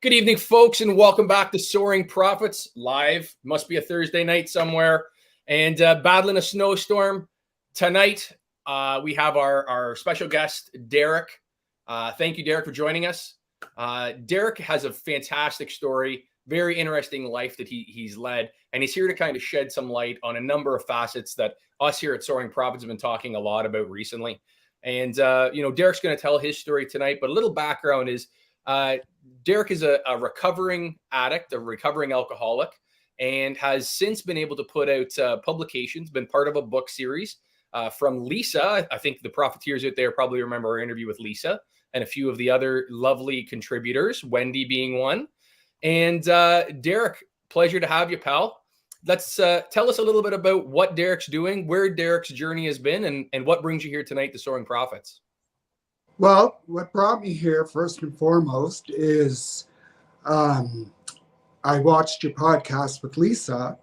Good evening, folks, and welcome back to Soaring Profits live. Must be a Thursday night somewhere, and battling a snowstorm tonight. We have our special guest, Derek. Thank you, Derek, for joining us. Derek has a fantastic story, very interesting life that he's led, and he's here to kind of shed some light on a number of facets that us here at Soaring Profits have been talking a lot about recently. And Derek's going to tell his story tonight, but a little background is. Derek is a recovering addict, a recovering alcoholic, and has since been able to put out publications, been part of a book series from Lisa. I think the profiteers out there probably remember our interview with Lisa and a few of the other lovely contributors, Wendy being one. And Derek, pleasure to have you, pal. Let's tell us a little bit about what Derek's doing, where Derek's journey has been, and what brings you here tonight to Soaring Profits. Well, what brought me here first and foremost is I watched your podcast with Lisa,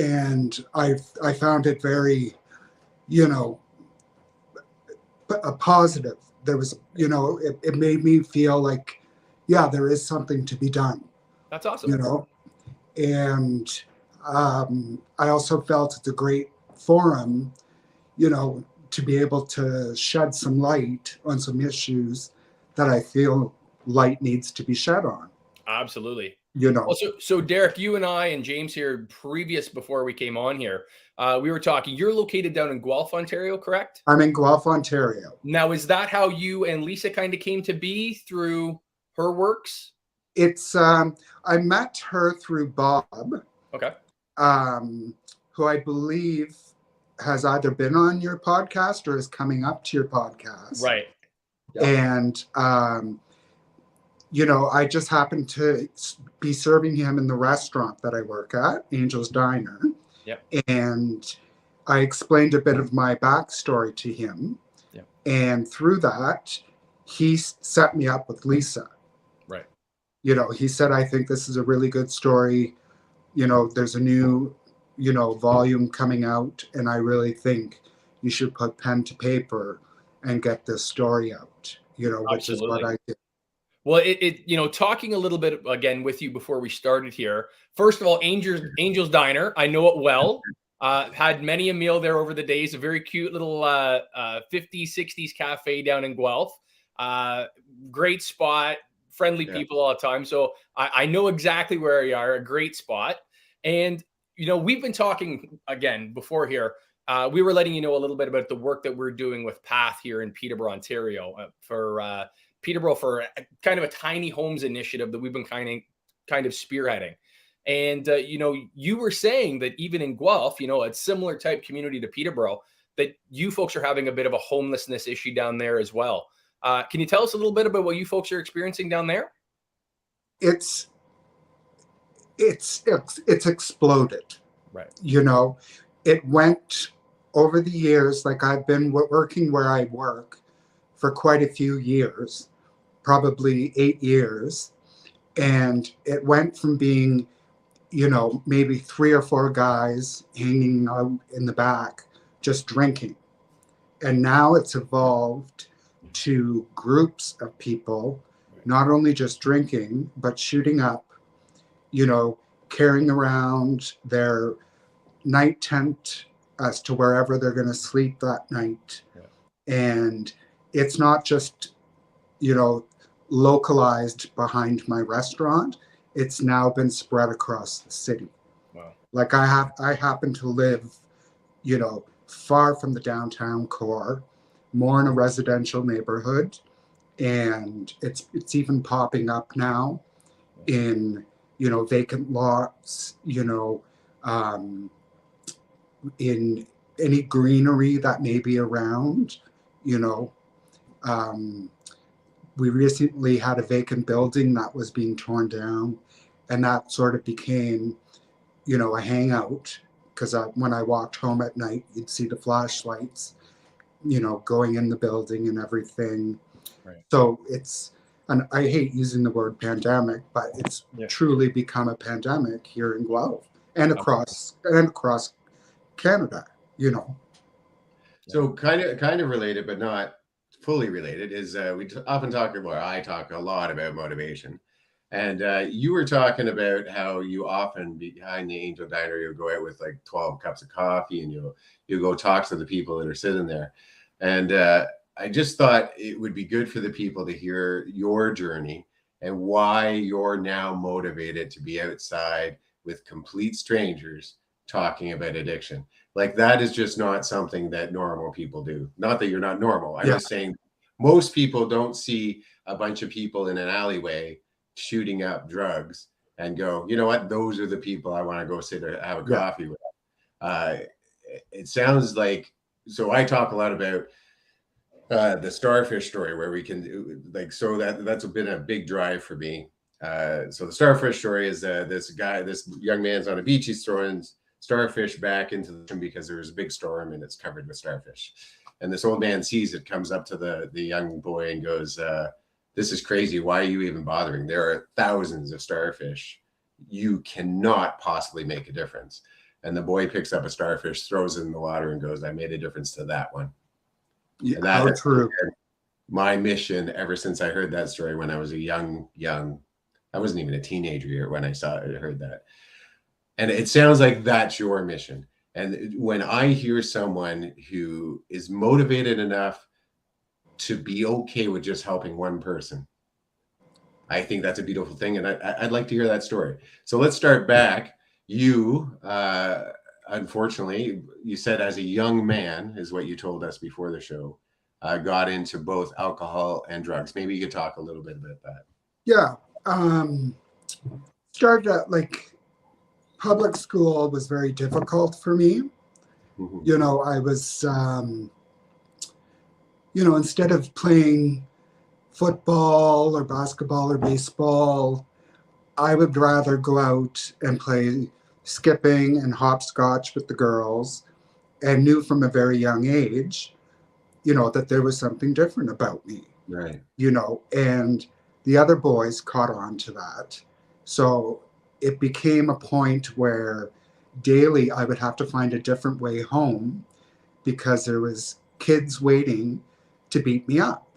and I found it very, a positive. There was, it made me feel like, yeah, there is something to be done. That's awesome. And I also felt it's a great forum, to be able to shed some light on some issues that I feel light needs to be shed on. Absolutely. Well, so Derek, you and I and James here before we came on here, we were talking, you're located down in Guelph, Ontario, correct? I'm in Guelph, Ontario. Now, is that how you and Lisa kind of came to be through her works? It's, I met her through Bob. Okay. Who I believe has either been on your podcast or is coming up to your podcast. Right. Yep. And, I just happened to be serving him in the restaurant that I work at, Angel's Diner. Yep. And I explained a bit of my backstory to him. Yep. And through that, he set me up with Lisa. Right. He said, I think this is a really good story. There's a new volume coming out, and I really think you should put pen to paper and get this story out, which is what I did. Well, talking a little bit again with you before we started here. First of all, Angel's Diner, I know it well. Had many a meal there over the days. A very cute little 50s, 60s cafe down in Guelph. Great spot, friendly people all the time. So I know exactly where you are. A great spot. And we've been talking again before here. We were letting you know a little bit about the work that we're doing with Path here in Peterborough, Ontario, for Peterborough, for kind of a tiny homes initiative that we've been kind of spearheading. And you were saying that even in Guelph, a similar type community to Peterborough, that you folks are having a bit of a homelessness issue down there as well. Can you tell us a little bit about what you folks are experiencing down there? It's exploded. Right. It went over the years. Like, I've been working where I work for quite a few years, probably 8 years. And it went from being, maybe 3 or 4 guys hanging out in the back, just drinking. And now it's evolved to groups of people, not only just drinking, but shooting up, carrying around their night tent as to wherever they're going to sleep that night. Yeah. And it's not just, localized behind my restaurant. It's now been spread across the city. Wow. Like, I happen to live, far from the downtown core, more in a residential neighborhood. And it's even popping up now in, vacant lots, in any greenery that may be around, we recently had a vacant building that was being torn down, and that sort of became, a hangout, because when I walked home at night, you'd see the flashlights, going in the building and everything. Right. So and I hate using the word pandemic, but it's truly become a pandemic here in Guelph and across Canada, So kind of related, but not fully related, is we often talk about, I talk a lot about motivation. And you were talking about how you often behind the Angel Diner, you'll go out with like 12 cups of coffee and you'll go talk to the people that are sitting there. And I just thought it would be good for the people to hear your journey and why you're now motivated to be outside with complete strangers talking about addiction. Like that is just not something that normal people do. Not that you're not normal. I'm just saying most people don't see a bunch of people in an alleyway shooting up drugs and go, you know what, those are the people I want to go sit or have a coffee with. It sounds like, so I talk a lot about the starfish story where we can like, so that's been a big drive for me. So the starfish story is this young man's on a beach, he's throwing starfish back into the ocean because there was a big storm and it's covered with starfish. And this old man sees it, comes up to the young boy and goes, this is crazy. Why are you even bothering? There are thousands of starfish. You cannot possibly make a difference. And the boy picks up a starfish, throws it in the water and goes, I made a difference to that one. Yeah, and that how true. My mission ever since I heard that story when I was a young, I wasn't even a teenager when I heard that. And it sounds like that's your mission. And when I hear someone who is motivated enough to be okay with just helping one person, I think that's a beautiful thing. And I'd like to hear that story. So let's start back. You, unfortunately, you said as a young man, is what you told us before the show, got into both alcohol and drugs. Maybe you could talk a little bit about that. Yeah. Started out like public school was very difficult for me. Mm-hmm. You know, I was, instead of playing football or basketball or baseball, I would rather go out and play skipping and hopscotch with the girls, and knew from a very young age, that there was something different about me. Right. And the other boys caught on to that. So it became a point where daily I would have to find a different way home because there was kids waiting to beat me up,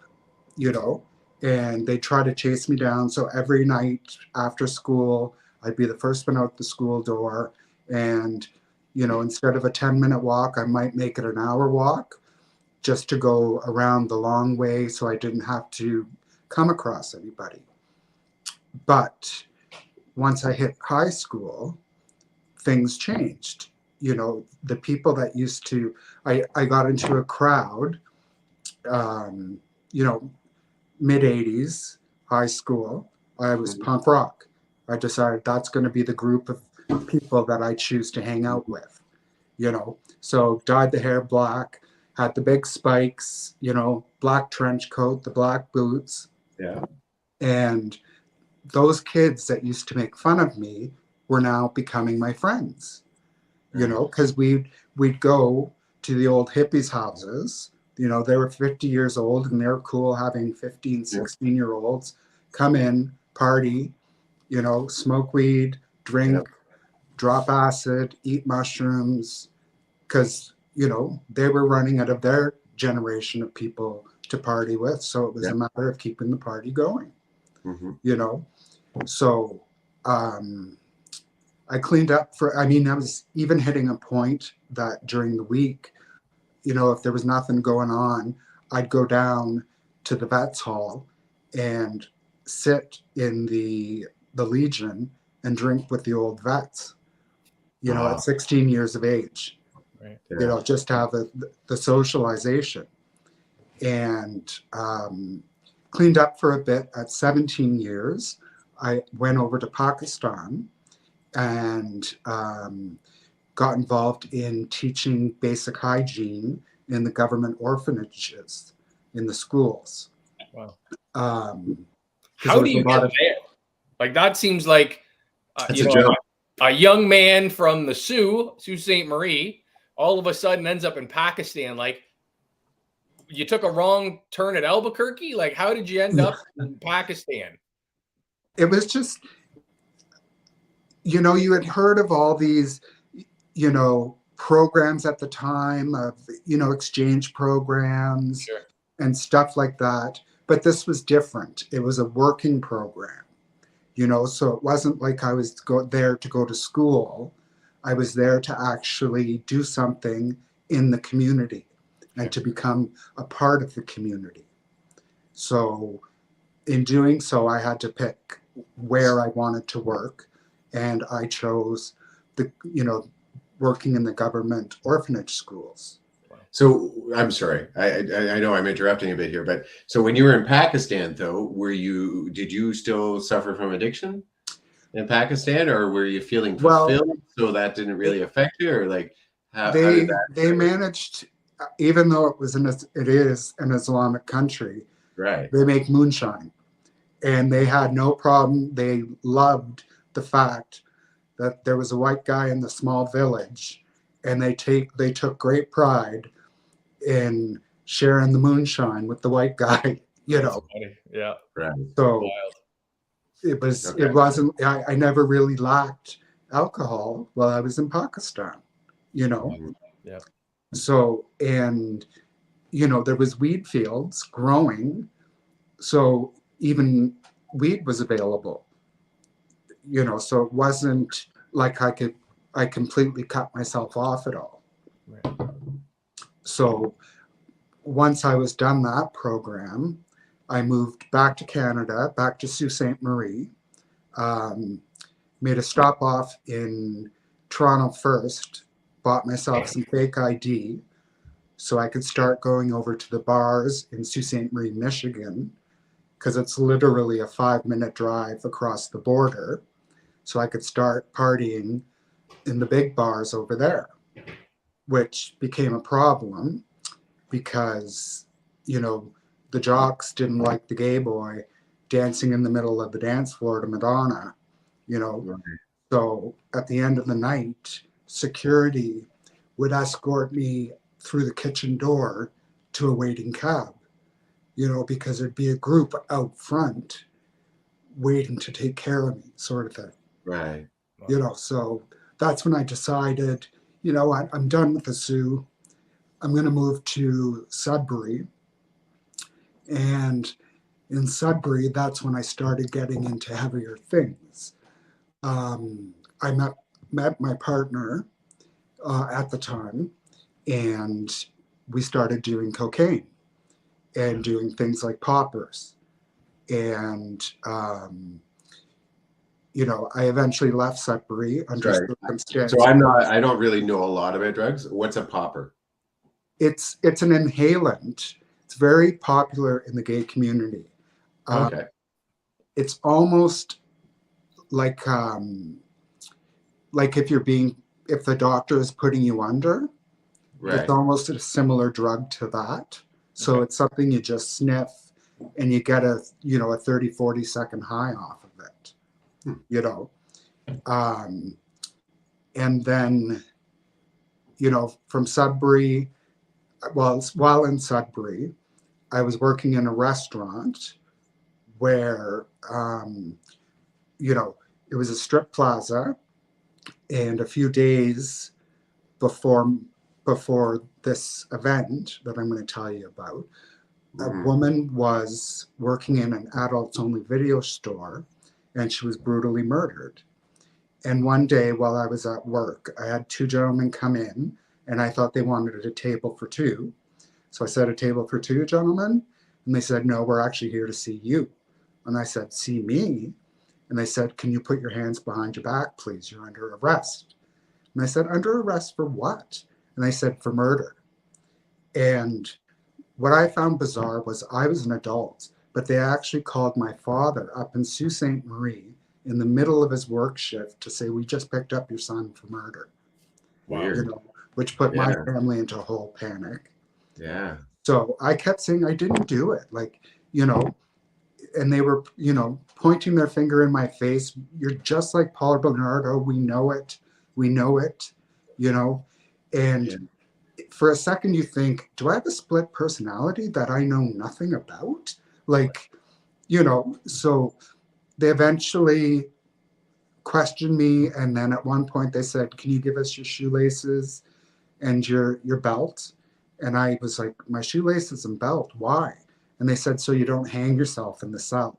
and they try to chase me down. So every night after school, I'd be the first one out the school door. And, instead of a 10-minute walk, I might make it an hour walk just to go around the long way so I didn't have to come across anybody. But once I hit high school, things changed. The people that used to, I got into a crowd, mid-'80s, high school. I was punk rock. I decided that's going to be the group of people that I choose to hang out with, So dyed the hair black, had the big spikes, black trench coat, the black boots. Yeah. And those kids that used to make fun of me were now becoming my friends, because we'd go to the old hippies' houses. They were 50 years old and they're cool having 15, 16-year-olds come in, party, smoke weed, drink, drop acid, eat mushrooms, because, they were running out of their generation of people to party with. So it was a matter of keeping the party going, So I cleaned up I was even hitting a point that during the week, if there was nothing going on, I'd go down to the vets hall and sit in the Legion and drink with the old vets, at 16 years of age, right. Just to have the socialization. And cleaned up for a bit. At 17 years, I went over to Pakistan and got involved in teaching basic hygiene in the government orphanages in the schools. Wow. How do you get there? Like, that seems like a young man from the Sault Ste. Marie, all of a sudden ends up in Pakistan. Like, you took a wrong turn at Albuquerque? Like, how did you end up in Pakistan? It was just, you had heard of all these, programs at the time of, exchange programs and stuff like that. But this was different. It was a working program, So it wasn't like I was there to go to school. I was there to actually do something in the community and to become a part of the community. So in doing so, I had to pick where I wanted to work, and I chose working in the government orphanage schools. So I'm sorry, I know I'm interrupting a bit here, but so when you were in Pakistan, though, did you still suffer from addiction in Pakistan, or were you feeling Well, fulfilled so that didn't really affect you, or like how did that? they managed, even though it is an Islamic country, Right. they make moonshine, and they had no problem. They loved the fact that there was a white guy in the small village, and they took great pride in sharing the moonshine with the white guy. That's funny. Yeah. Right. So Wild. it wasn't. I never really lacked alcohol while I was in Pakistan. Yeah. So, and there was weed fields growing, so even weed was available. So it wasn't like I completely cut myself off at all. Right. So once I was done that program, I moved back to Canada, back to Sault Ste. Marie, made a stop off in Toronto first, bought myself some fake ID so I could start going over to the bars in Sault Ste. Marie, Michigan, because it's literally a 5-minute drive across the border. So I could start partying in the big bars over there, which became a problem because, the jocks didn't like the gay boy dancing in the middle of the dance floor to Madonna, Right. So at the end of the night, security would escort me through the kitchen door to a waiting cab, because there'd be a group out front waiting to take care of me, sort of thing. Right. So that's when I decided, I'm done with the Sioux. I'm going to move to Sudbury. And in Sudbury, that's when I started getting into heavier things. I met my partner at the time, and we started doing cocaine and doing things like poppers. And, I eventually left Sudbury under circumstances. So I don't really know a lot about drugs. What's a popper? It's an inhalant. It's very popular in the gay community. Okay. It's almost like if the doctor is putting you under, Right. it's almost a similar drug to that. So it's something you just sniff and you get a 30, 40-second high off of it, and then, from Sudbury, while in Sudbury, I was working in a restaurant where, it was a strip plaza, and a few days before this event that I'm going to tell you about, a woman was working in an adults only video store, and she was brutally murdered. And one day while I was at work, I had 2 gentlemen come in, and I thought they wanted a table for 2. So I said, "A table for 2, gentlemen?" And they said, "No, we're actually here to see you." And I said, "See me?" And they said, "Can you put your hands behind your back, please? You're under arrest." And I said, "Under arrest for what?" And they said, "For murder." And what I found bizarre was I was an adult, but they actually called my father up in Sault Ste. Marie in the middle of his work shift to say, "We just picked up your son for murder." Weird. Which put my family into a whole panic. Yeah. So I kept saying I didn't do it. And they were, pointing their finger in my face. "You're just like Paul Bernardo. We know it. We know it." And for a second you think, do I have a split personality that I know nothing about? So they eventually questioned me. And then at one point they said, "Can you give us your shoelaces and your belt?" And I was like, "My shoelaces and belt, why?" And they said, "So you don't hang yourself in the cell."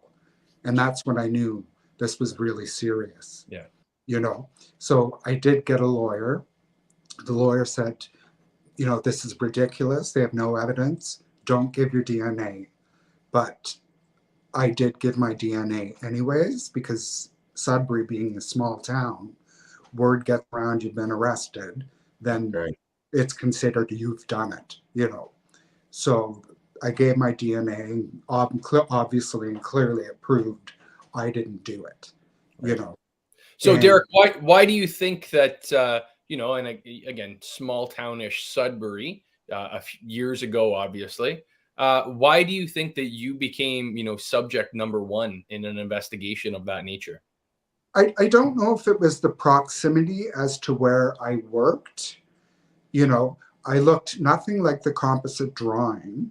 And that's when I knew this was really serious. Yeah. You know, so I did get a lawyer. The lawyer said, you know, this is ridiculous. They have no evidence. Don't give your DNA. But I did give my DNA anyways, because Sudbury being a small town, word gets around you've been arrested, then Right. it's considered you've done it, you know. So I gave my DNA, obviously and clearly it proved I didn't do it, you Right. know. So, And Derek, why do you think that you know, and again, small townish Sudbury a few years ago, obviously, why do you think that you became, you know, subject number one in an investigation of that nature? I don't know if it was the proximity as to where I worked. You know, I looked nothing like the composite drawing.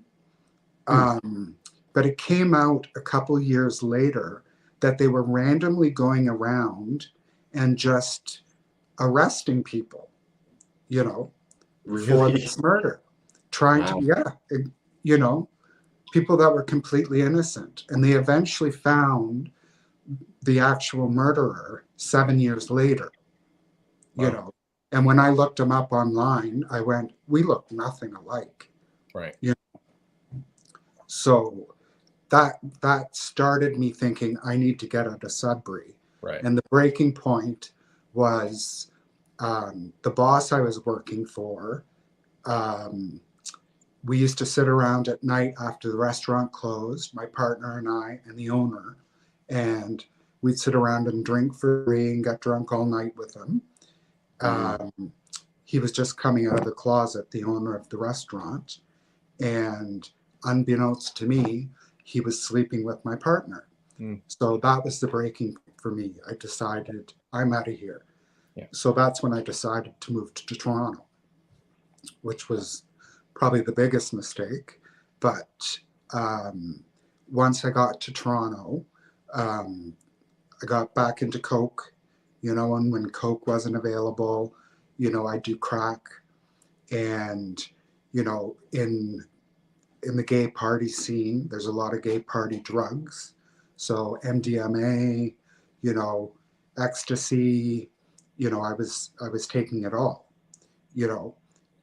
Hmm. But it came out a couple years later that they were randomly going around and just arresting people, you know, for Really? this murder. Trying to, Wow. you know, people that were completely innocent. And they eventually found the actual murderer 7 years later, you Wow. know. And when I looked him up online, I went, we look nothing alike. Right. You know? So that started me thinking I need to get out of Sudbury. Right. And the breaking point was the boss I was working for. We used to sit around at night after the restaurant closed, my partner and I and the owner, and we'd sit around and drink for free and get drunk all night with him. Mm. He was just coming out of the closet, the owner of the restaurant, and unbeknownst to me, he was sleeping with my partner. Mm. So that was the breaking point for me. I decided I'm out of here. Yeah. So that's when I decided to move to Toronto, which was probably the biggest mistake. But once I got to Toronto, I got back into Coke, you know, and when Coke wasn't available, you know, I do crack. And, you know, in the gay party scene, there's a lot of gay party drugs. So MDMA, you know, ecstasy, you know, I was taking it all, you know.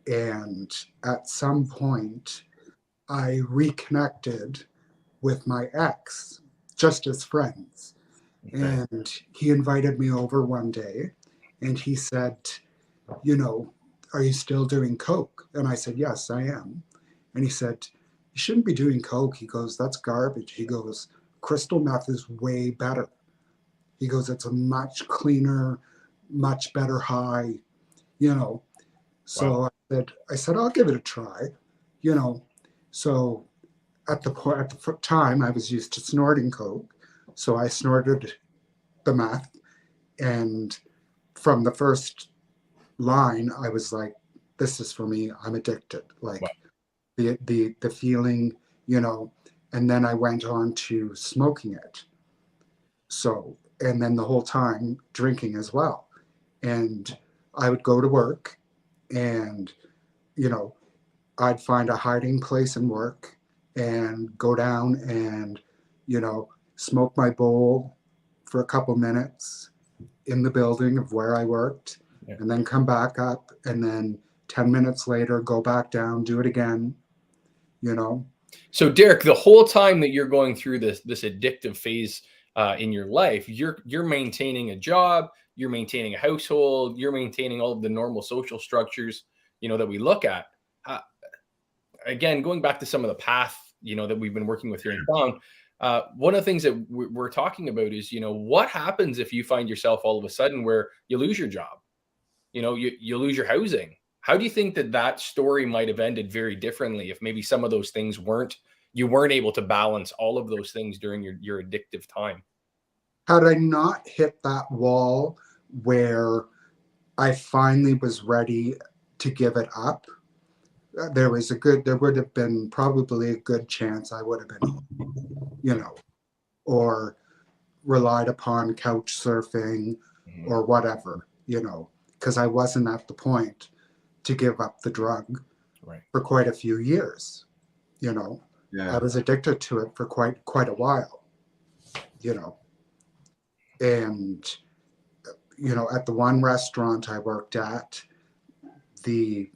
And at some point I reconnected with my ex just as friends. Okay. And he invited me over one day and he said, you know, are you still doing coke? And I said, yes, I am. And he said, you shouldn't be doing coke. He goes, that's garbage. He goes, crystal meth is way better. He goes, it's a much cleaner, much better high, you know. Wow. So I said, I'll give it a try, you know. So at the time, I was used to snorting coke, so I snorted the meth, and from the first line, I was like, "This is for me. I'm addicted." Wow. Like the feeling, you know. And then I went on to smoking it. So, and then the whole time drinking as well. And I would go to work, and you know, I'd find a hiding place in work and go down and, you know, smoke my bowl for a couple minutes in the building of where I worked, Yeah. and then come back up, and then 10 minutes later go back down, do it again, you know. So, Derek, the whole time that you're going through this addictive phase in your life, you're maintaining a job, you're maintaining a household, you're maintaining all of the normal social structures, you know, that we look at. Uh, Again, going back to some of the path, you know, that we've been working with here in town. One of the things that we're talking about is, you know, what happens if you find yourself all of a sudden where you lose your job, you know, you lose your housing. How do you think that that story might have ended very differently if maybe some of those things you weren't able to balance all of those things during your addictive time? Had I not hit that wall where I finally was ready to give it up, there would have been probably a good chance I would have been, you know, or relied upon couch surfing Mhm. or whatever, you know, because I wasn't at the point to give up the drug Right. for quite a few years, you know. I Yeah. was addicted to it for quite a while, you know. And, at the one restaurant I worked at, the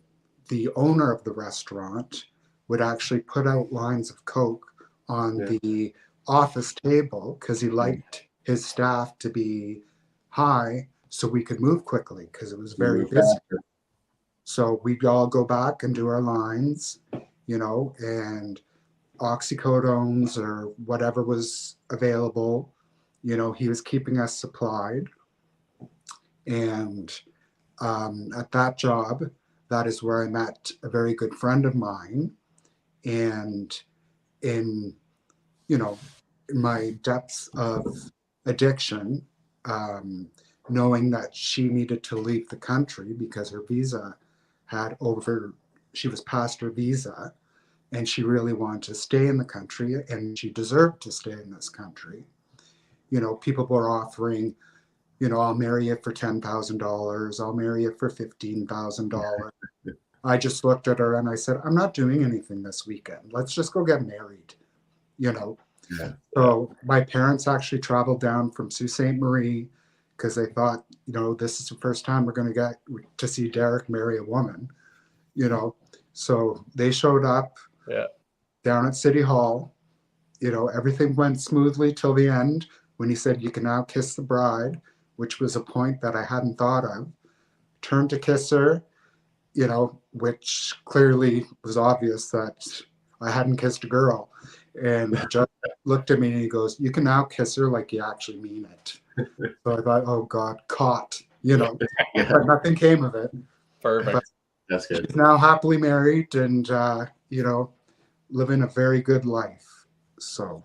owner of the restaurant would actually put out lines of Coke on the office table because he liked his staff to be high so we could move quickly because it was very busy. Faster. So we'd all go back and do our lines, and oxycodones or whatever was available. He was keeping us supplied. And at that job, that is where I met a very good friend of mine. And in, in my depths of addiction, knowing that she needed to leave the country because her visa she was past her visa, and she really wanted to stay in the country, and she deserved to stay in this country. People were offering, I'll marry you for $10,000. I'll marry you for $15,000. I just looked at her and I said, I'm not doing anything this weekend. Let's just go get married, Yeah. So my parents actually traveled down from Sault Ste. Marie because they thought, this is the first time we're going to get to see Derek marry a woman, So they showed up down at City Hall. Everything went smoothly till the end when he said, you can now kiss the bride, which was a point that I hadn't thought of. Turned to kiss her, which clearly was obvious that I hadn't kissed a girl. And the judge looked at me and he goes, you can now kiss her like you actually mean it. So I thought, oh God, caught, but nothing came of it. Perfect. But that's good. she's now happily married and, living a very good life. So.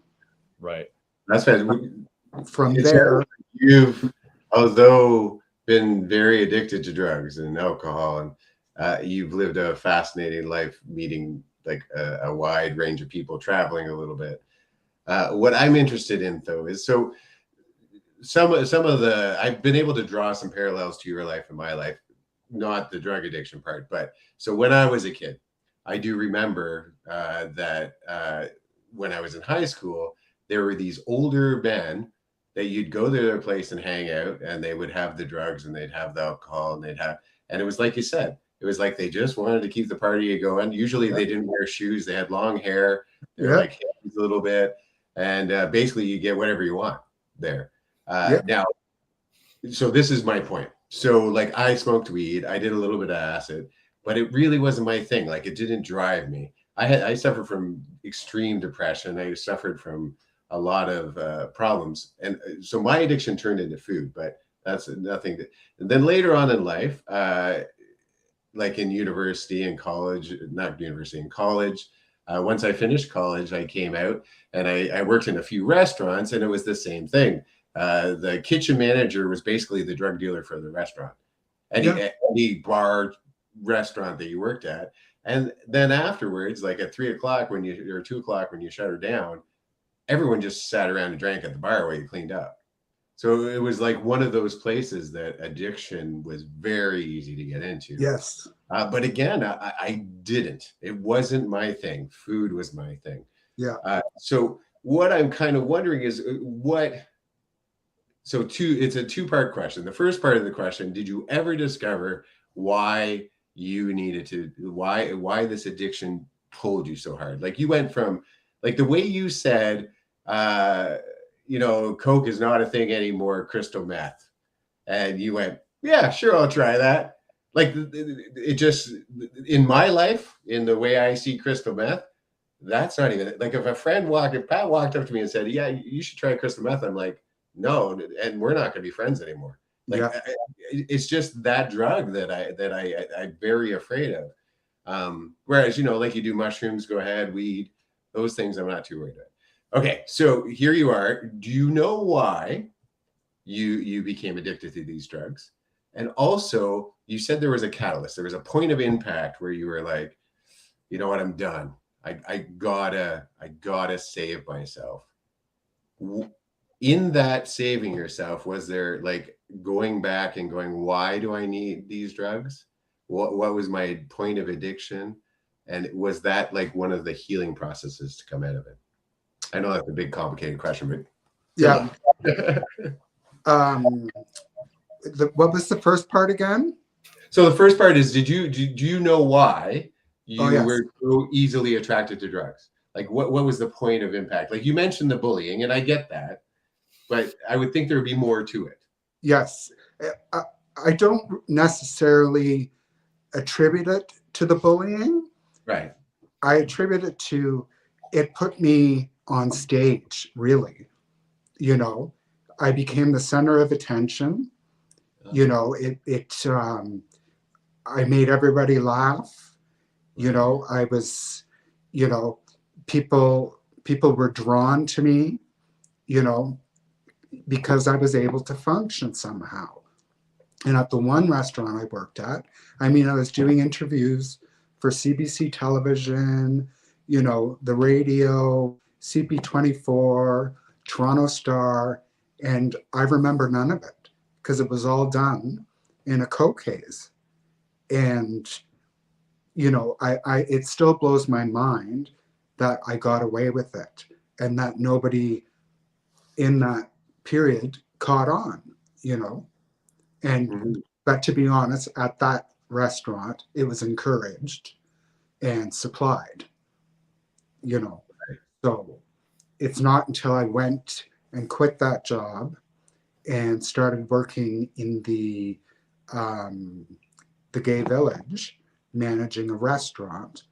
Right. That's fantastic. From there, you've, although been very addicted to drugs and alcohol, and you've lived a fascinating life, meeting like a wide range of people, traveling a little bit. What I'm interested in, though, is so some of the I've been able to draw some parallels to your life and my life, not the drug addiction part, but so when I was a kid, I do remember that when I was in high school, there were these older men that you'd go to their place and hang out, and they would have the drugs and they'd have the alcohol and it was like you said, it was like they just wanted to keep the party going. Usually they didn't wear shoes, they had long hair, they were like hippies a little bit, and basically you get whatever you want there. Now, so this is my point. So like I smoked weed, I did a little bit of acid, but it really wasn't my thing. Like it didn't drive me. I suffered from extreme depression. I suffered from a lot of problems. And so my addiction turned into food, but that's nothing. And then later on in life, like in university and college, not university, in college, once I finished college, I came out and I worked in a few restaurants, and it was the same thing. The kitchen manager was basically the drug dealer for the restaurant. Any bar, restaurant that you worked at. And then afterwards, like at 3 o'clock or 2 o'clock when you shut her down, everyone just sat around and drank at the bar while you cleaned up. So it was like one of those places that addiction was very easy to get into. Yes. But again, I didn't. It wasn't my thing. Food was my thing. Yeah. So what I'm kind of wondering is it's a two-part question. The first part of the question, did you ever discover why you needed to, why this addiction pulled you so hard? Like you went from, like the way you said, Coke is not a thing anymore, crystal meth. And you went, yeah, sure, I'll try that. Like it just, in my life, in the way I see crystal meth, that's not even, like if Pat walked up to me and said, yeah, you should try crystal meth, I'm like, no, and we're not going to be friends anymore. Like it's just that drug that I'm very afraid of. Whereas, like you do mushrooms, go ahead, weed, those things I'm not too worried about. Okay, so here you are. Do you know why you became addicted to these drugs? And also, you said there was a catalyst. There was a point of impact where you were like, you know what, I'm done. I gotta save myself. In that saving yourself, was there like going back and going, why do I need these drugs? What was my point of addiction? And was that like one of the healing processes to come out of it? I know that's a big, complicated question, but yeah. Um, what was the first part again? So the first part is, do you know why Oh, you yes. were so easily attracted to drugs? Like what was the point of impact? Like you mentioned the bullying, and I get that, but I would think there would be more to it. Yes. I, I don't necessarily attribute it to the bullying. Right. I attribute it to it put me on stage, really. You know, I became the center of attention. You know, I made everybody laugh. You Right. know, I was, you know, people were drawn to me, you know, because I was able to function somehow. And at the one restaurant I worked at, I mean, I was doing interviews for CBC television, you know, the radio, CP24, Toronto Star, and I remember none of it because it was all done in a coke haze. And, you know, it still blows my mind that I got away with it and that nobody in that period caught on, you know. And Mhm. but to be honest, at that restaurant, it was encouraged and supplied, you know. So it's not until I went and quit that job and started working in um, the gay village, managing a restaurant.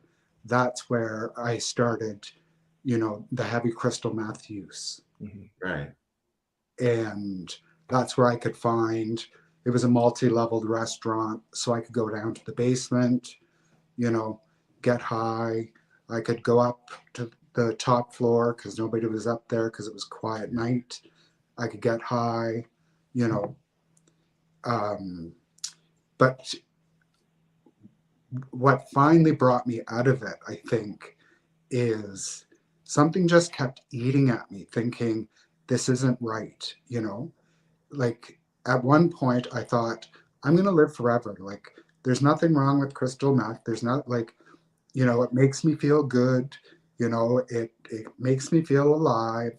That's where I started, you know, the heavy crystal meth use. Right. And that's where I could find it was a multi-leveled restaurant, so I could go down to the basement, you know, get high. I could go up to the top floor because nobody was up there because it was quiet night. I could get high, you know. Um, but what finally brought me out of it, I think, is something just kept eating at me, thinking, this isn't right, you know? Like at one point I thought, I'm going to live forever. Like there's nothing wrong with crystal meth. There's not like, you know, it makes me feel good. You know, it makes me feel alive,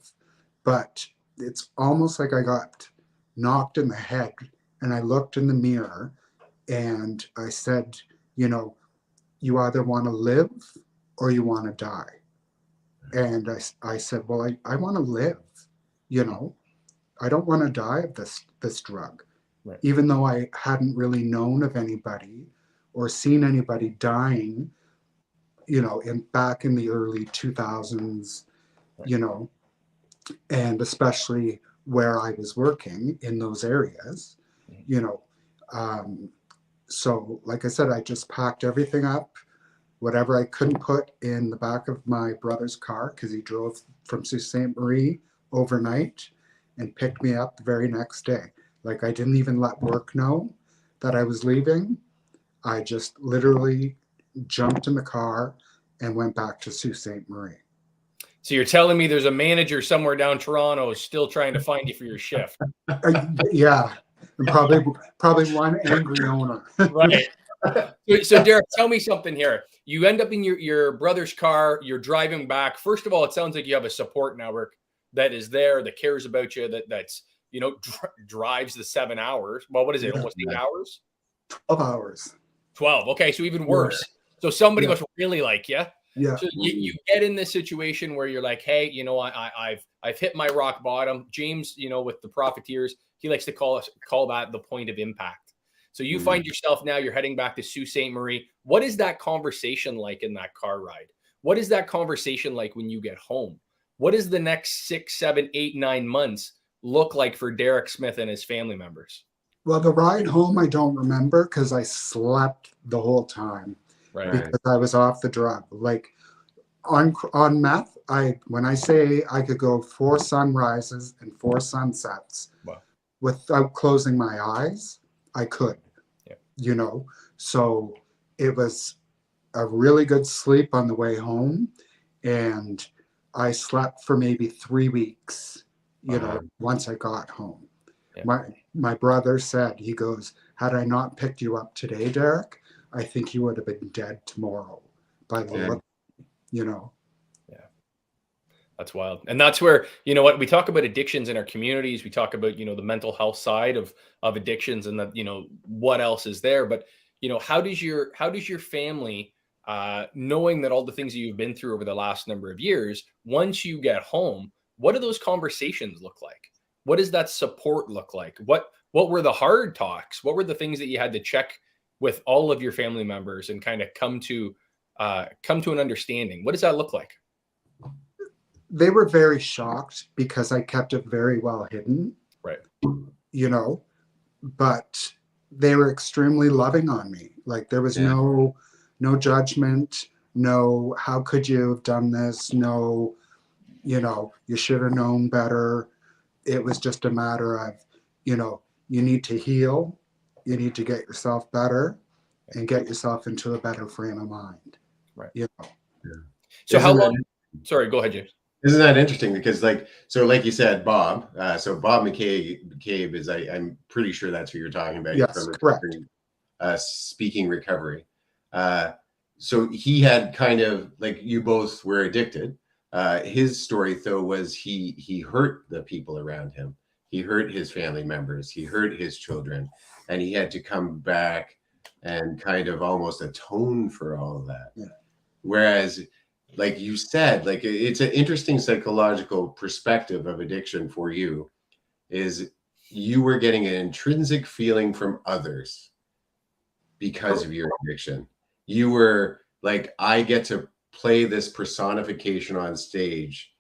but it's almost like I got knocked in the head and I looked in the mirror and I said, you know, you either want to live or you want to die. And I said, well, I want to live, you know, I don't want to die of this drug, Right. even though I hadn't really known of anybody or seen anybody dying, you know, back in the early 2000s, Right. you know, and especially where I was working in those areas, you know. Um, so, like I said, I just packed everything up, whatever I couldn't put in the back of my brother's car because he drove from Sault Ste. Marie overnight and picked me up the very next day. Like I didn't even let work know that I was leaving. I just literally jumped in the car and went back to Sault Ste. Marie. So you're telling me there's a manager somewhere down Toronto still trying to find you for your shift. Yeah, and probably one angry owner. Right. So Derek, tell me something here. You end up in your brother's car, you're driving back. First of all, it sounds like you have a support network that is there, that cares about you, that's, you know, drives the 7 hours. Well, what is it? Yeah, Almost 8 hours? 12 hours. 12. Okay. So even Yeah, worse. So somebody yeah, must really like you. yeah, So you get in this situation where you're like, hey, you know, I've hit my rock bottom. James, you know, with the profiteers, he likes to call that the point of impact. So you Mhm. find yourself now, you're heading back to Sault Ste. Marie. What is that conversation like in that car ride? What is that conversation like when you get home? What does the next 6, 7, 8, 9 months look like for Derek Smith and his family members? Well, the ride home I don't remember because I slept the whole time Right. Right. because I was off the drug. Like on meth, I when I say I could go 4 sunrises and 4 sunsets Wow. without closing my eyes, I could. Yeah. You know, so it was a really good sleep on the way home, and I slept for maybe 3 weeks. You know, Uh-huh. once I got home. Yeah. My brother said, he goes, had I not picked you up today, Derek, I think you would have been dead tomorrow by the Yeah. look, you know. Yeah. That's wild. And that's where, you know what, we talk about addictions in our communities. We talk about, you know, the mental health side of addictions and the, you know, what else is there. But, you know, how does your family, knowing that all the things that you've been through over the last number of years, once you get home, what do those conversations look like? What does that support look like? What were the hard talks? What were the things that you had to check with all of your family members and kind of come to an understanding? What does that look like? They were very shocked because I kept it very well hidden, Right. you know, but they were extremely loving on me. Like there was Yeah. no judgment, no how could you have done this, no, you know, you should have known better. It was just a matter of, you know, you need to heal, you need to get yourself better and get yourself into a better frame of mind. Right. You know. Yeah. So how Isn't that long? Sorry, go ahead, James. Isn't that interesting? Because like you said, Bob. So Bob McCabe is I'm pretty sure that's who you're talking about. Yes, From correct. Speaking Recovery. So he had kind of like you both were addicted. His story though was he hurt the people around him. He hurt his family members. He hurt his children, and he had to come back and kind of almost atone for all of that. Yeah. Whereas, like you said, like it's an interesting psychological perspective of addiction for you, is you were getting an intrinsic feeling from others because of your addiction. You were like, I get to play this personification on stage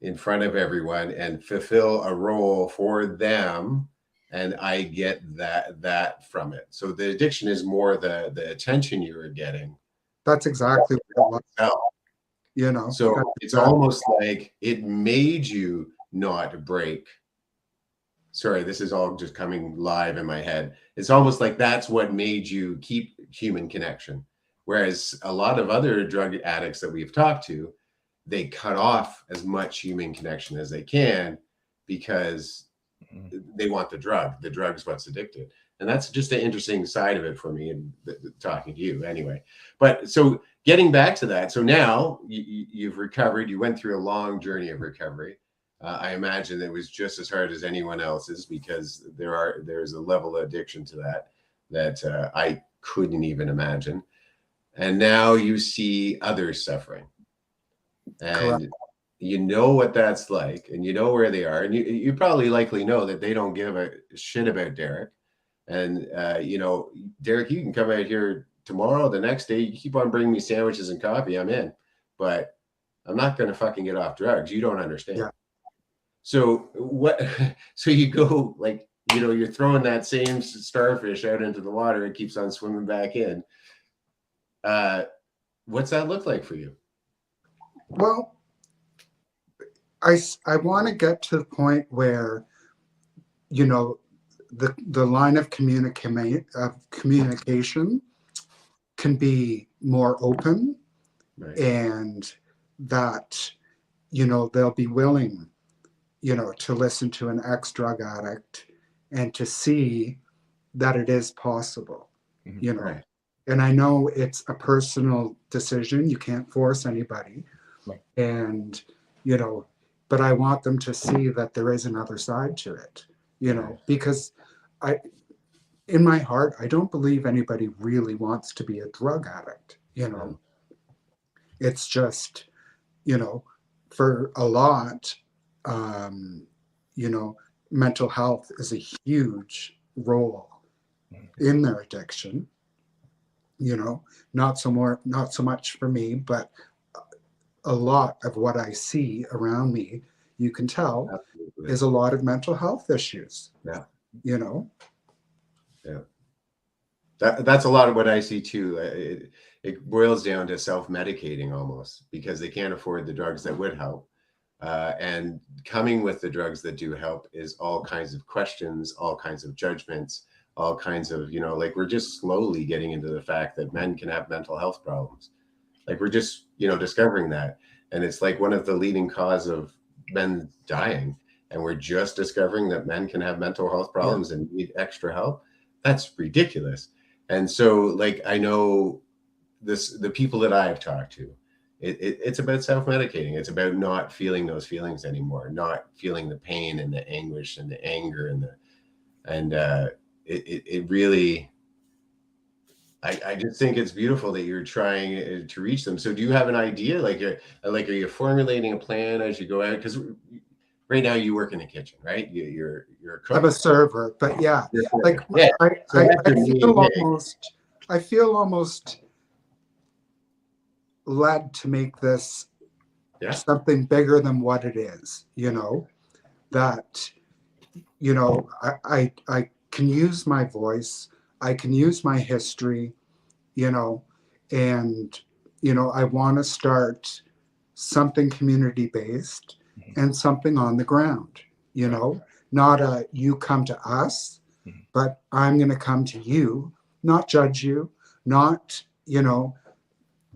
in front of everyone and fulfill a role for them, and I get that from it. So the addiction is more the attention you were getting. That's exactly what it was. Oh. You know. So that's it's exactly. almost like it made you not break. Sorry, this is all just coming live in my head. It's almost like that's what made you keep human connection. Whereas a lot of other drug addicts that we've talked to, they cut off as much human connection as they can because they want the drug. The drug's what's addictive. And that's just an interesting side of it for me, and talking to you anyway. But so getting back to that, so now you've recovered. You went through a long journey of recovery. I imagine it was just as hard as anyone else's, because there's a level of addiction to that I couldn't even imagine. And now you see others suffering, and Correct. you know what that's like, and you know where they are, and you probably likely know that they don't give a shit about Derek. And you know, Derek, you can come out here tomorrow, the next day, you keep on bringing me sandwiches and coffee, I'm in. But I'm not going to fucking get off drugs. You don't understand. Yeah. So what? So you go, like, you know, you're throwing that same starfish out into the water. It keeps on swimming back in. What's that look like for you? Well, I want to get to the point where, you know, the line of communication can be more open, Right. and that, you know, they'll be willing, you know, to listen to an ex-drug addict and to see that it is possible, you know. Right. And I know it's a personal decision. You can't force anybody. Right. And, you know, but I want them to see that there is another side to it, you know, because in my heart, I don't believe anybody really wants to be a drug addict, you know. It's just, you know, for a lot, you know, mental health is a huge role in their addiction. You know, not so much for me, but a lot of what I see around me, you can tell, Absolutely. is a lot of mental health issues. Yeah. You know. Yeah. That's a lot of what I see too. It boils down to self-medicating almost, because they can't afford the drugs that would help. And coming with the drugs that do help is all kinds of questions, all kinds of judgments, all kinds of, you know, like we're just slowly getting into the fact that men can have mental health problems. Like we're just, you know, discovering that. And it's like one of the leading cause of men dying. And we're just discovering that men can have mental health problems and need extra help. That's ridiculous. And so, like, I know the people that I've talked to, it's about self-medicating. It's about not feeling those feelings anymore, not feeling the pain and the anguish and the anger and it really, I just think it's beautiful that you're trying to reach them. So do you have an idea? Are you formulating a plan as you go out? Because right now you work in the kitchen, right? You're a cook. I'm a server, but yeah, like Yeah. So I feel almost led to make this something bigger than what it is, that, I can use my voice, I can use my history, and, I want to start something community based and something on the ground, not you come to us, but I'm going to come to you, not judge you, not,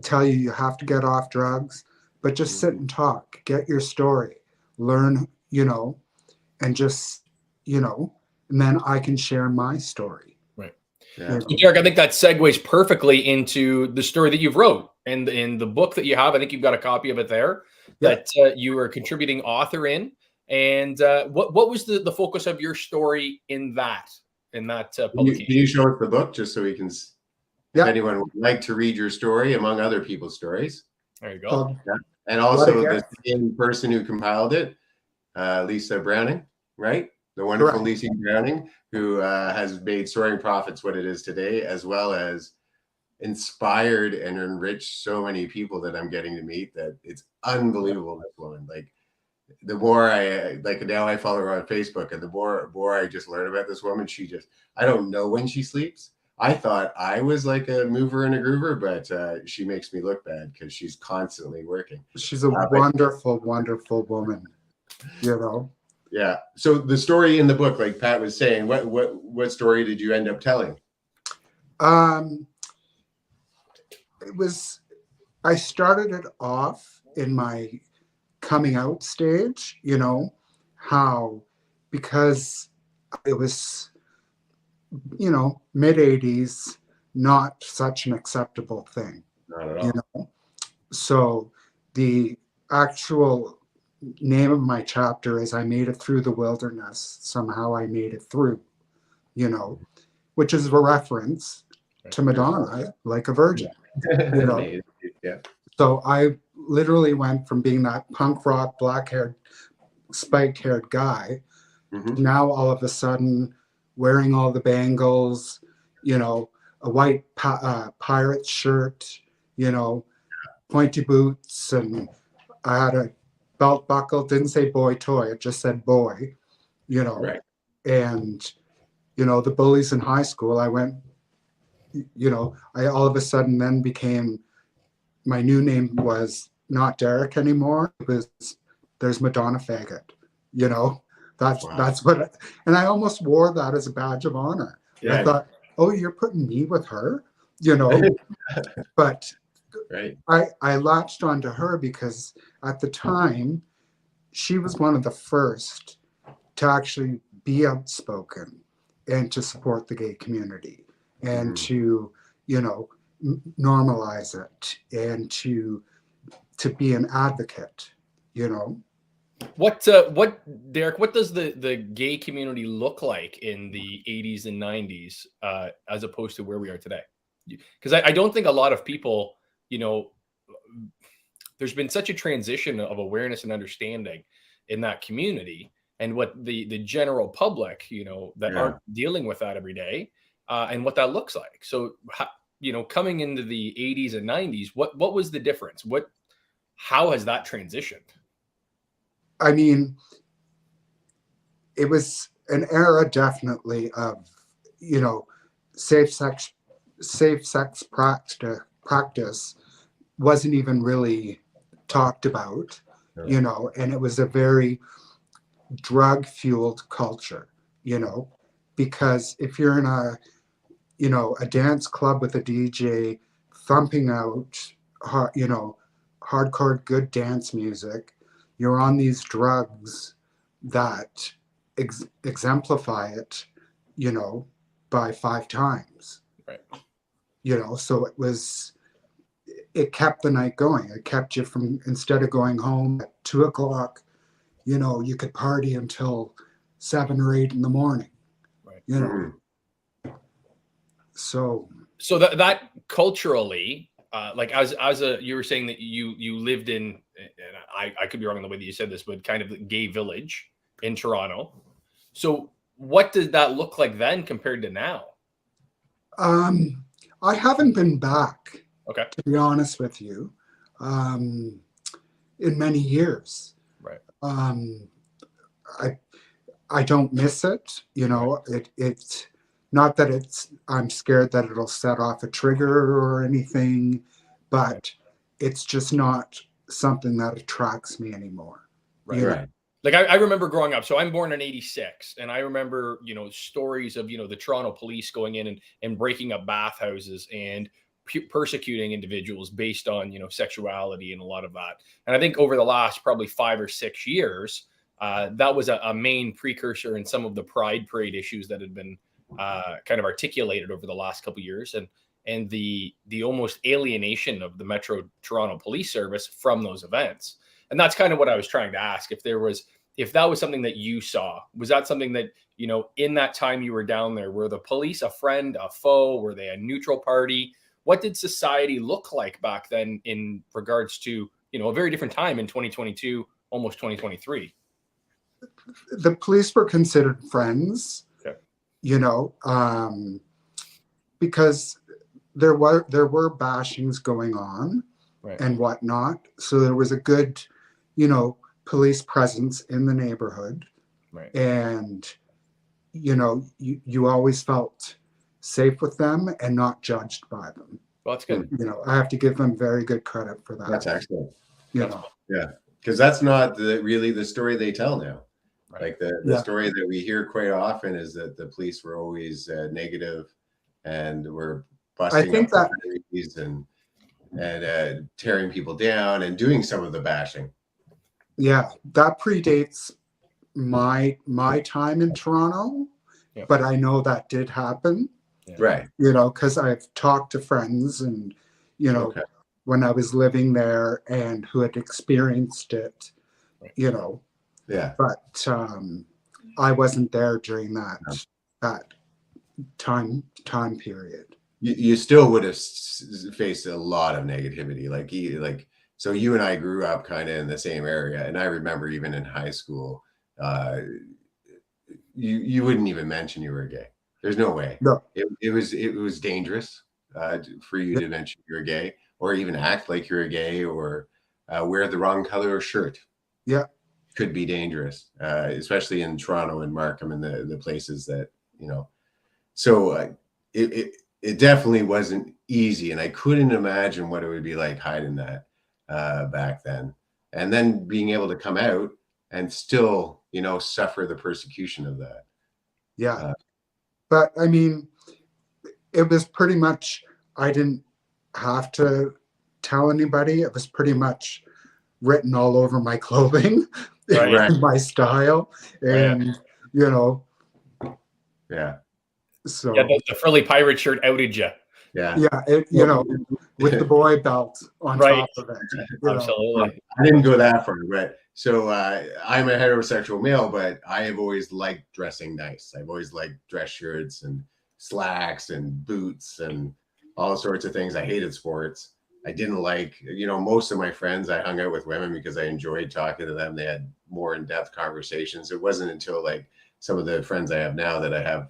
tell you have to get off drugs, but just sit and talk, get your story, learn, and just, and then I can share my story. Right. Yeah. So Derek, I think that segues perfectly into the story that you've wrote and in the book that you have. I think you've got a copy of it there that you were a contributing author in. And what was the focus of your story in that publication? Can you show us the book just so we can, if anyone would like to read your story among other people's stories? There you go. And also the same person who compiled it, Lisa Browning, right? The wonderful Lisa Browning, who has made Soaring Profits what it is today, as well as inspired and enriched so many people that I'm getting to meet, that it's unbelievable. This woman, like, the more now I follow her on Facebook, and the more I just learn about this woman, I don't know when she sleeps. I thought I was like a mover and a groover, but she makes me look bad because she's constantly working. She's a wonderful, wonderful woman, Yeah. So the story in the book, like Pat was saying, what story did you end up telling? I started it off in my coming out stage, because it was, mid 80s, not such an acceptable thing. Not at all. So the actual name of my chapter is I Made It Through the Wilderness. Somehow I made it through, which is a reference to Madonna, like a virgin. Yeah. So I literally went from being that punk rock, black-haired, spiked-haired guy to now all of a sudden wearing all the bangles, a white pirate shirt, pointy boots, and I had a belt buckle. Didn't say boy toy, it just said boy, Right. And the bullies in high school, I went, I all of a sudden then became, my new name was not Derek anymore. It was, there's Madonna Faggot, that's what, and I almost wore that as a badge of honor. Yeah. I thought, oh, you're putting me with her, but right. I latched onto her because at the time she was one of the first to actually be outspoken and to support the gay community and to, normalize it and to be an advocate, What Derek, what does the gay community look like in the 80s and 90s as opposed to where we are today? Because I don't think a lot of people, there's been such a transition of awareness and understanding in that community and what the general public, that aren't dealing with that every day and what that looks like. So, coming into the 80s and 90s, what was the difference? How has that transitioned? I mean, it was an era definitely of, safe sex practice wasn't even really talked about, and it was a very drug fueled culture, because if you're in a dance club with a DJ thumping out, hardcore good dance music, you're on these drugs that exemplify it, by 5 times. Right. So it was, it kept the night going. It kept you from, instead of going home at 2 o'clock, you know, you could party until 7 or 8 in the morning. Right. You know, Mm-hmm. so that culturally, like as a, you were saying that you lived in, and I could be wrong in the way that you said this, but kind of the gay village in Toronto. So what did that look like then compared to now? I haven't been back, Okay. to be honest with you, in many years. Right. I don't miss it. You know, it's not that I'm scared that it'll set off a trigger or anything, but it's just not something that attracts me anymore. Right. You know? Right. Like I remember growing up. So I'm born in '86, and I remember, you know, stories of, you know, the Toronto police going in and breaking up bathhouses and persecuting individuals based on, you know, sexuality and a lot of that. And I think over the last probably 5 or 6 years, that was a main precursor in some of the Pride Parade issues that had been kind of articulated over the last couple of years, and the almost alienation of the Metro Toronto Police Service from those events. And that's kind of what I was trying to ask. If that was something that you saw, was that something that, you know, in that time you were down there, were the police a friend, a foe? Were they a neutral party? What did society look like back then in regards to, you know, a very different time in 2022, almost 2023? The police were considered friends, Okay. you know, because there were bashings going on, Right. and whatnot. So there was a good, you know, police presence in the neighborhood. Right. And, you know, you always felt safe with them and not judged by them. Well, that's good. You know, I have to give them very good credit for that. That's excellent. You know, Yeah, because that's not really the story they tell now. Right. Like the story that we hear quite often is that the police were always negative and were busting think up that and tearing people down and doing some of the bashing. Yeah, that predates my time in Toronto, Yeah. but I know that did happen. Yeah. Right. You know, because I've talked to friends and, you know, when I was living there and who had experienced it, you know. Yeah. But I wasn't there during that time period. You still would have faced a lot of negativity. So you and I grew up kind of in the same area, and I remember even in high school, you wouldn't even mention you were gay. There's no way. No. It was dangerous for you to mention you're gay, or even act like you're gay, or wear the wrong color shirt. Yeah. Could be dangerous, especially in Toronto and Markham and the places that, you know. So it definitely wasn't easy, and I couldn't imagine what it would be like hiding that back then, and then being able to come out and still, you know, suffer the persecution of that. Yeah. But I mean, it was pretty much, I didn't have to tell anybody. It was pretty much written all over my clothing, Right. my style, and you know. Yeah. So yeah, the frilly pirate shirt outed you. Yeah. Yeah, you know, with the boy belt on top of it. Absolutely. I didn't go that far, but so I'm a heterosexual male, but I have always liked dressing nice. I've always liked dress shirts and slacks and boots and all sorts of things. I hated sports. I didn't like, you know, most of my friends, I hung out with women because I enjoyed talking to them. They had more in-depth conversations. It wasn't until like some of the friends I have now that I have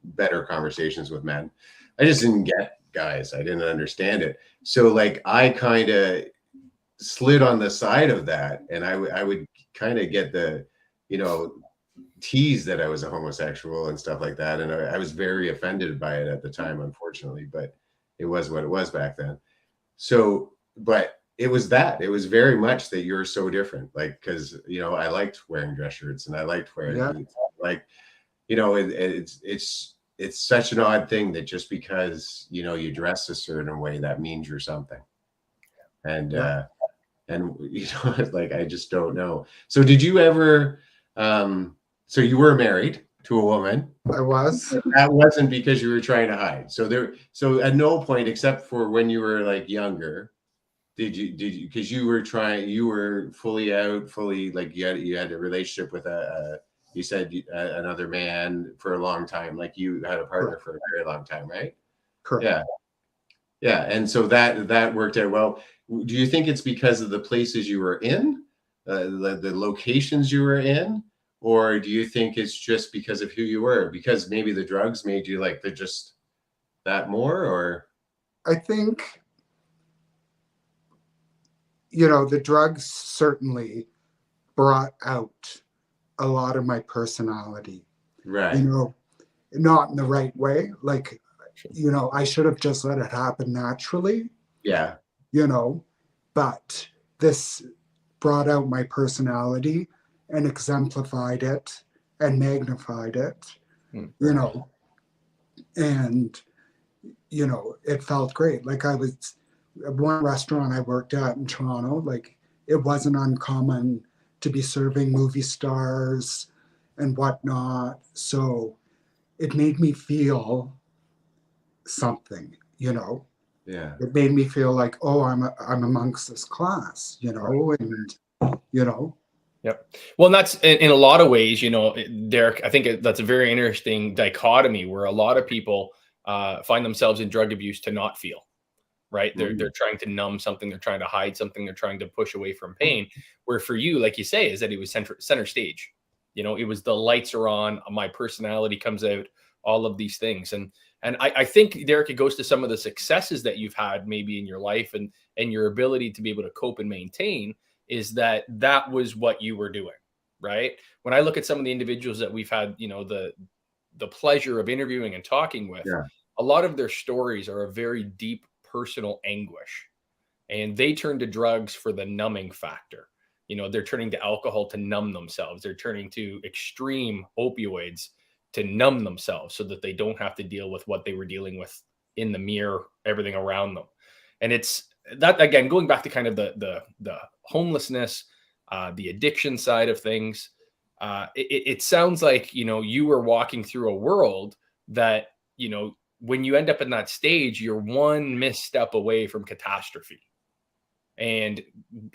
better conversations with men. I just didn't get guys. I didn't understand it. So like I kind of slid on the side of that, and I would kind of get the, you know, tease that I was a homosexual and stuff like that. And I was very offended by it at the time, unfortunately, but it was what it was back then. So, but it was very much that you're so different. Like, cause you know, I liked wearing dress shirts and I liked wearing boots. Like, you know, it's such an odd thing that just because, you know, you dress a certain way, that means you're something. And, and you know, like, I just don't know. So did you ever, so you were married to a woman? I was. That wasn't because you were trying to hide. So at no point, except for when you were like younger, Did you because you were fully out, fully, like, you had a relationship with you said another man for a long time, like you had a partner Correct. for a very long time, right? Correct. Yeah. Yeah. And so that worked out well. Do you think it's because of the places you were in, the locations you were in, or do you think it's just because of who you were? Because maybe the drugs made you like they're just that more, or? I think, the drugs certainly brought out a lot of my personality, Right. not in the right way. Like, I should have just let it happen naturally, Yeah. but this brought out my personality and exemplified it and magnified it, Right. and, it felt great. Like, I was at one restaurant I worked at in Toronto, like, it wasn't uncommon to be serving movie stars and whatnot. So it made me feel something, Yeah. It made me feel like, oh, I'm amongst this class, and you know, Yep. Well, and that's in a lot of ways, Derek, I think that's a very interesting dichotomy where a lot of people find themselves in drug abuse to not feel, right? They're trying to numb something, they're trying to hide something, they're trying to push away from pain. Where for you, like you say, is that it was center stage. It was the lights are on, my personality comes out, all of these things. And I think, Derek, it goes to some of the successes that you've had maybe in your life and your ability to be able to cope and maintain is that was what you were doing, right? When I look at some of the individuals that we've had, the pleasure of interviewing and talking with, Yeah. a lot of their stories are a very deep personal anguish, and they turn to drugs for the numbing factor. They're turning to alcohol to numb themselves. They're turning to extreme opioids to numb themselves so that they don't have to deal with what they were dealing with in the mirror, everything around them. And it's that, again, going back to kind of the homelessness, the addiction side of things. It sounds like, you were walking through a world that, when you end up in that stage, you're one misstep away from catastrophe. And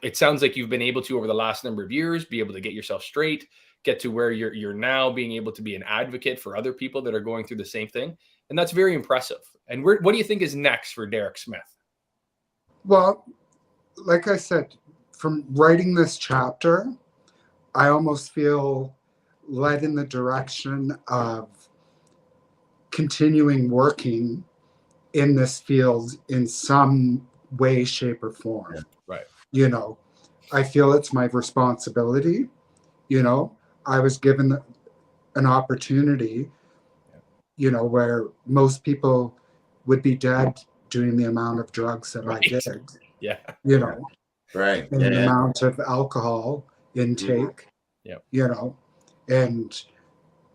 it sounds like you've been able to, over the last number of years, be able to get yourself straight, get to where you're now being able to be an advocate for other people that are going through the same thing. And that's very impressive. And what do you think is next for Derek Smith? well, like I said, from writing this chapter, I almost feel led in the direction of continuing working in this field in some way, shape, or form. Yeah, right. I feel it's my responsibility. I was given an opportunity, where most people would be dead doing the amount of drugs that I Right. did, Yeah. Right. and the amount of alcohol intake, Yeah. And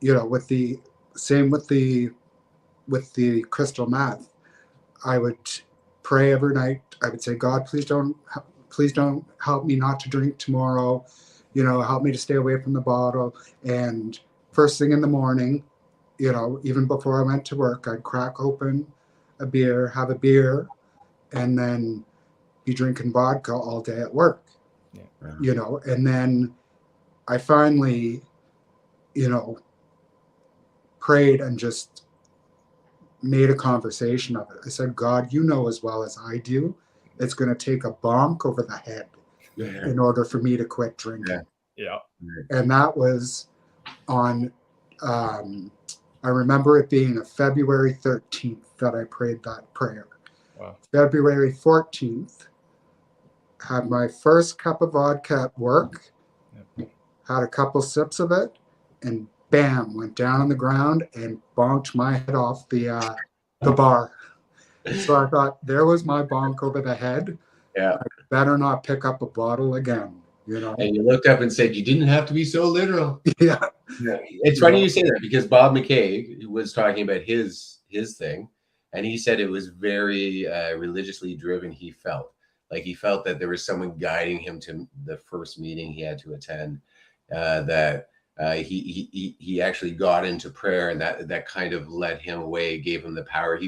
with the same with the crystal meth, I would pray every night. I would say, God, please don't help me not to drink tomorrow. Help me to stay away from the bottle. And first thing in the morning, even before I went to work, I'd crack open a beer, have a beer, and then be drinking vodka all day at work. Yeah. And then I finally, prayed and just made a conversation of it. I said, God, you know as well as I do, it's going to take a bonk over the head in order for me to quit drinking. Yeah. And that was on, I remember it being a February 13th that I prayed that prayer. Wow. February 14th, had my first cup of vodka at work, had a couple sips of it, and bam, went down on the ground and bonked my head off the bar. So I thought, there was my bonk over the head. Yeah. I better not pick up a bottle again, And you looked up and said, you didn't have to be so literal. Yeah. It's funny you say that, because Bob McKay was talking about his thing, and he said it was very religiously driven. He felt that there was someone guiding him to the first meeting he had to attend, that he actually got into prayer, and that kind of led him away, gave him the power.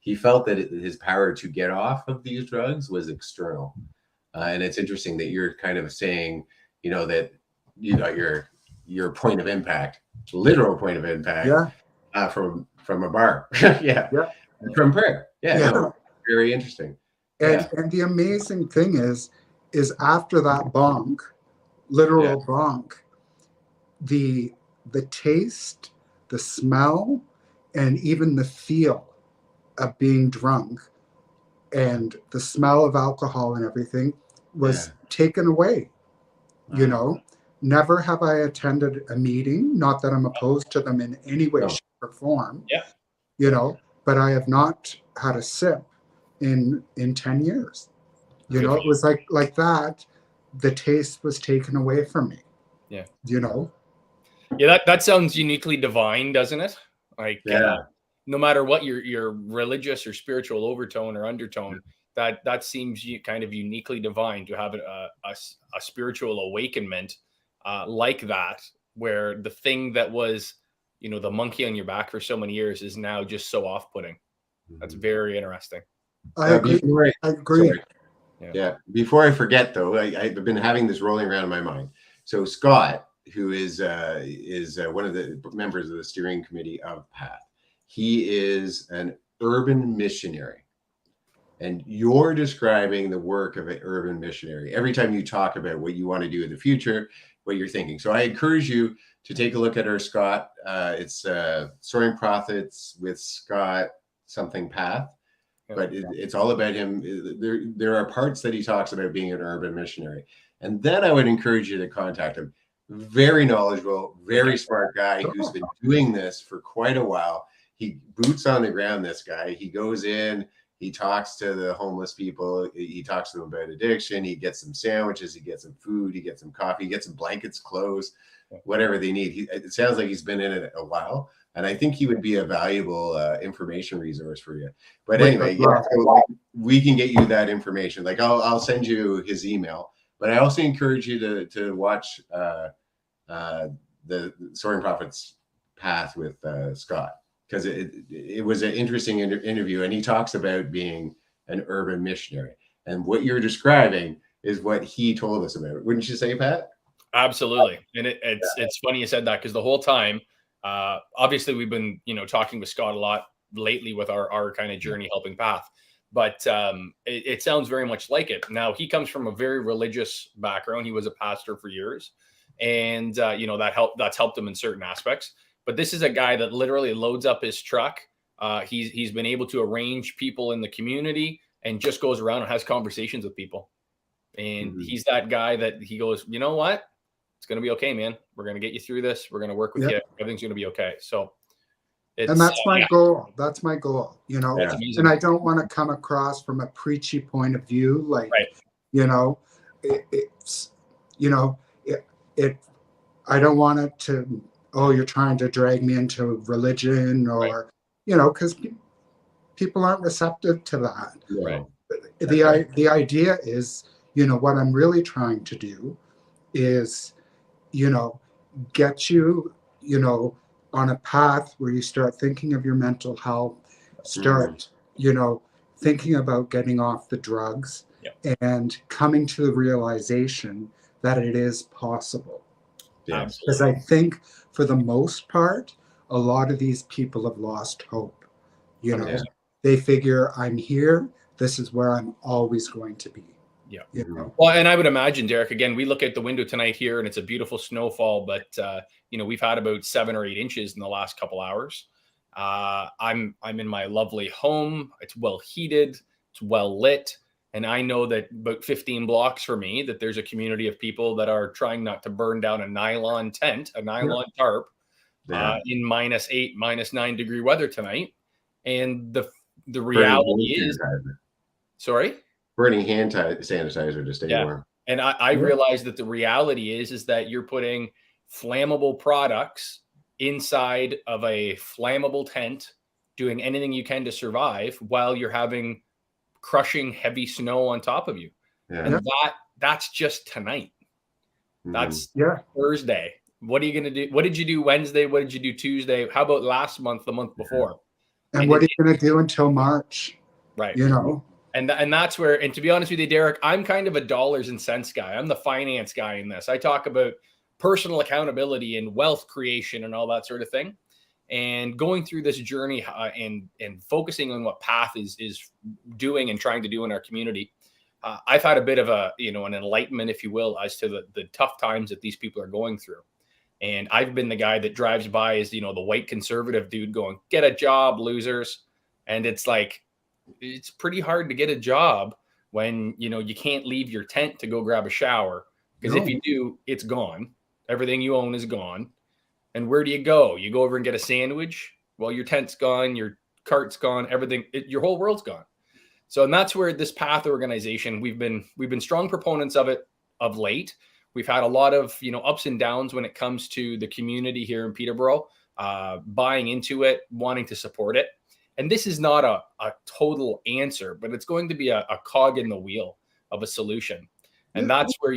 He felt that his power to get off of these drugs was external, And it's interesting that you're kind of saying, you know, that you got your point of impact, literal point of impact, from a bar. Yeah. Yeah. From prayer. Yeah. Yeah. No, very interesting. And the amazing thing is after that bonk, literal bonk, the taste, the smell, and even the feel of being drunk and the smell of alcohol and everything was taken away. You know, never have I attended a meeting, not that I'm opposed to them in any way, shape, or form. Yeah. You know, but I have not had a sip in 10 years. You know, it was like that. The taste was taken away from me. Yeah. You know? Yeah, that sounds uniquely divine, doesn't it? Like, no matter what your religious or spiritual overtone or undertone, that seems kind of uniquely divine to have a spiritual awakenment like that, where the thing that was, you know, the monkey on your back for so many years is now just so off-putting. That's very interesting. I agree. I agree. Sorry. Yeah. Before I forget, though, I've been having this rolling around in my mind. So Scott, who is one of the members of the steering committee of PATH, he is an urban missionary. And you're describing the work of an urban missionary every time you talk about what you want to do in the future, what you're thinking. So I encourage you to take a look at our Scott. It's Soaring Prophets with Scott something PATH. But it's all about him. There are parts that he talks about being an urban missionary. And then I would encourage you to contact him. Very knowledgeable, very smart guy who's been doing this for quite a while. He boots on the ground, this guy. He goes in, he talks to the homeless people. He talks to them about addiction. He gets some sandwiches. He gets some food. He gets some coffee. He gets some blankets, clothes, whatever they need. It sounds like he's been in it a while. And I think he would be a valuable information resource for you. But anyway, so we can get you that information. Like I'll send you his email. But I also encourage you to watch the Soaring Prophets PATH with Scott, because it was an interesting interview, and he talks about being an urban missionary. And what you're describing is what he told us about. Wouldn't you say, Pat? Absolutely. And it's funny you said that, because the whole time, obviously we've been, you know, talking with Scott a lot lately with our kind of journey helping PATH, but it sounds very much like it. Now, he comes from a very religious background. He was a pastor for years, and you know, that's helped him in certain aspects. But this is a guy that literally loads up his truck. He's been able to arrange people in the community and just goes around and has conversations with people. And he's that guy that he goes, you know what? It's going to be okay, man. We're going to get you through this. We're going to work with you. Everything's going to be okay. So and that's my goal. That's my goal, you know, and I don't want to come across from a preachy point of view. Like, you know, it's, you know, I don't want it to, oh, you're trying to drag me into religion or, you know, because people aren't receptive to that. Right. The idea is, you know, what I'm really trying to do is, you know, get you, you know, on a path where you start thinking of your mental health, start, you know, thinking about getting off the drugs and coming to the realization that it is possible. Because I think for the most part, a lot of these people have lost hope. You know, they figure, I'm here. This is where I'm always going to be. Yeah. You know? Well, and I would imagine, Derek, again, we look at the window tonight here and it's a beautiful snowfall, but, you know, we've had about 7 or 8 inches in the last couple hours. I'm in my lovely home. It's well heated. It's well lit. And I know that about 15 blocks from me, that there's a community of people that are trying not to burn down a nylon tent, a nylon tarp in -8, -9 degree weather tonight. And the reality is, sorry? Burning hand sanitizer to stay warm. And I realize that the reality is that you're putting flammable products inside of a flammable tent, doing anything you can to survive while you're having crushing heavy snow on top of you. And that's just tonight. That's Thursday. What are you going to do? What did you do Wednesday? What did you do Tuesday? How about last month, the month before? And what are you going to do until March? Right. You know, And that's where, and to be honest with you, Derek, I'm kind of a dollars and cents guy. I'm the finance guy in this. I talk about personal accountability and wealth creation and all that sort of thing. And going through this journey and focusing on what Path is doing and trying to do in our community, I've had a bit of a, an enlightenment, if you will, as to the tough times that these people are going through. And I've been the guy that drives by as, the white conservative dude going, get a job, losers. And it's like, it's pretty hard to get a job when, you can't leave your tent to go grab a shower. Because if you do, it's gone. Everything you own is gone. And where do you go? You go over and get a sandwich? Well, your tent's gone, your cart's gone, everything, your whole world's gone. So, and that's where this Path organization, we've been strong proponents of it of late. We've had a lot of, ups and downs when it comes to the community here in Peterborough, buying into it, wanting to support it. And this is not a total answer, but it's going to be a cog in the wheel of a solution. And that's where,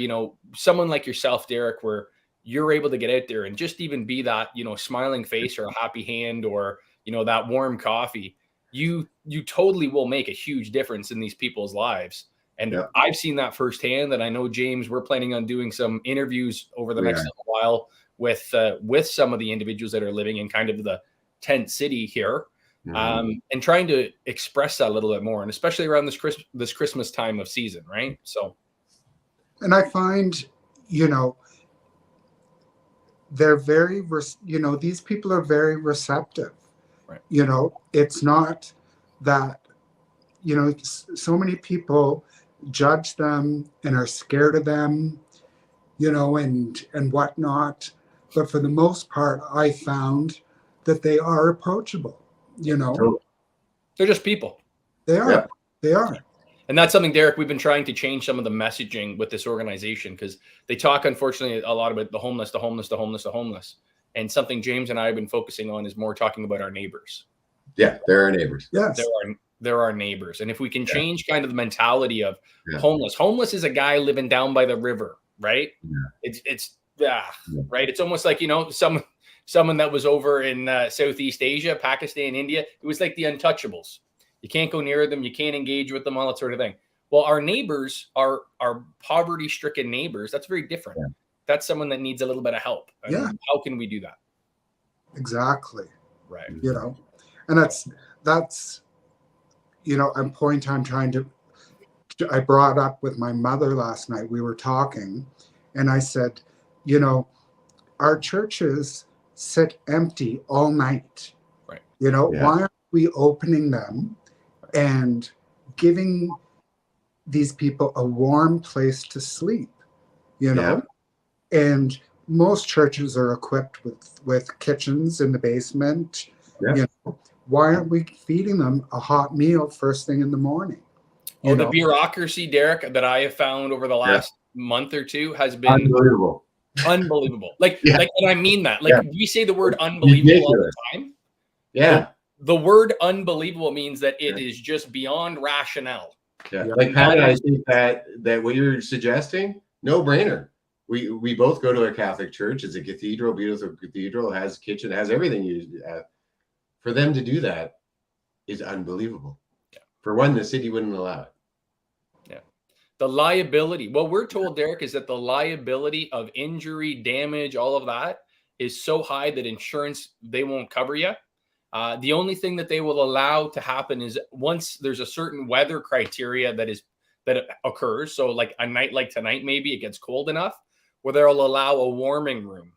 someone like yourself, Derek, where you're able to get out there and just even be that, smiling face or a happy hand or, that warm coffee, you totally will make a huge difference in these people's lives. And I've seen that firsthand. And I know, James, we're planning on doing some interviews over the next little while with some of the individuals that are living in kind of the tent city here, and trying to express that a little bit more, and especially around this Christmas time of season, right? So, and I find, they're very, these people are very receptive. Right. It's not that, so many people judge them and are scared of them, and whatnot. But for the most part, I found that they are approachable, They're just people. They are. Yeah. They are. And that's something, Derek, we've been trying to change some of the messaging with this organization, because they talk, unfortunately, a lot about the homeless. And something James and I have been focusing on is more talking about our neighbors. Yeah, they're our neighbors. Yes. They're our neighbors. And if we can change kind of the mentality of homeless is a guy living down by the river, right? Yeah. It's right. It's almost like, someone that was over in Southeast Asia, Pakistan, India. It was like the untouchables. You can't go near them. You can't engage with them, all that sort of thing. Well, our neighbors are poverty-stricken neighbors. That's very different. Yeah. That's someone that needs a little bit of help. And how can we do that? Exactly. Right. And that's a point I'm trying to, I brought up with my mother last night. We were talking and I said, our churches sit empty all night. Right. Why aren't we opening them and giving these people a warm place to sleep, And most churches are equipped with kitchens in the basement. Yeah. Why aren't we feeding them a hot meal first thing in the morning? The bureaucracy, Derek, that I have found over the last month or two has been unbelievable. Like, and I mean that. Like, we say the word unbelievable all the time. Yeah. The word unbelievable means that it is just beyond rationale. Yeah. Like, Pat, I think that what you're suggesting, no brainer. We both go to a Catholic church. It's a cathedral, beautiful cathedral, has kitchen, has everything you have. For them to do that is unbelievable. Yeah. For one, the city wouldn't allow it. Yeah. The liability. What we're told, Derek, is that the liability of injury, damage, all of that is so high that insurance, they won't cover you. The only thing that they will allow to happen is once there's a certain weather criteria that occurs. So like a night like tonight, maybe it gets cold enough where they'll allow a warming room.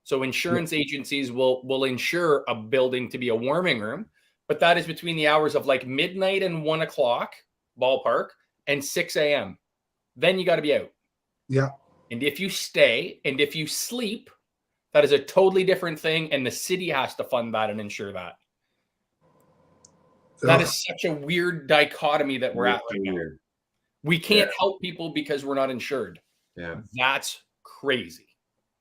So insurance agencies will insure a building to be a warming room, but that is between the hours of like midnight and 1 o'clock ballpark and 6 a.m. Then you got to be out. Yeah. And if you stay and if you sleep, that is a totally different thing. And the city has to fund that and insure that. That is such a weird dichotomy that we're at right now. We can't help people because we're not insured. Yeah. That's crazy.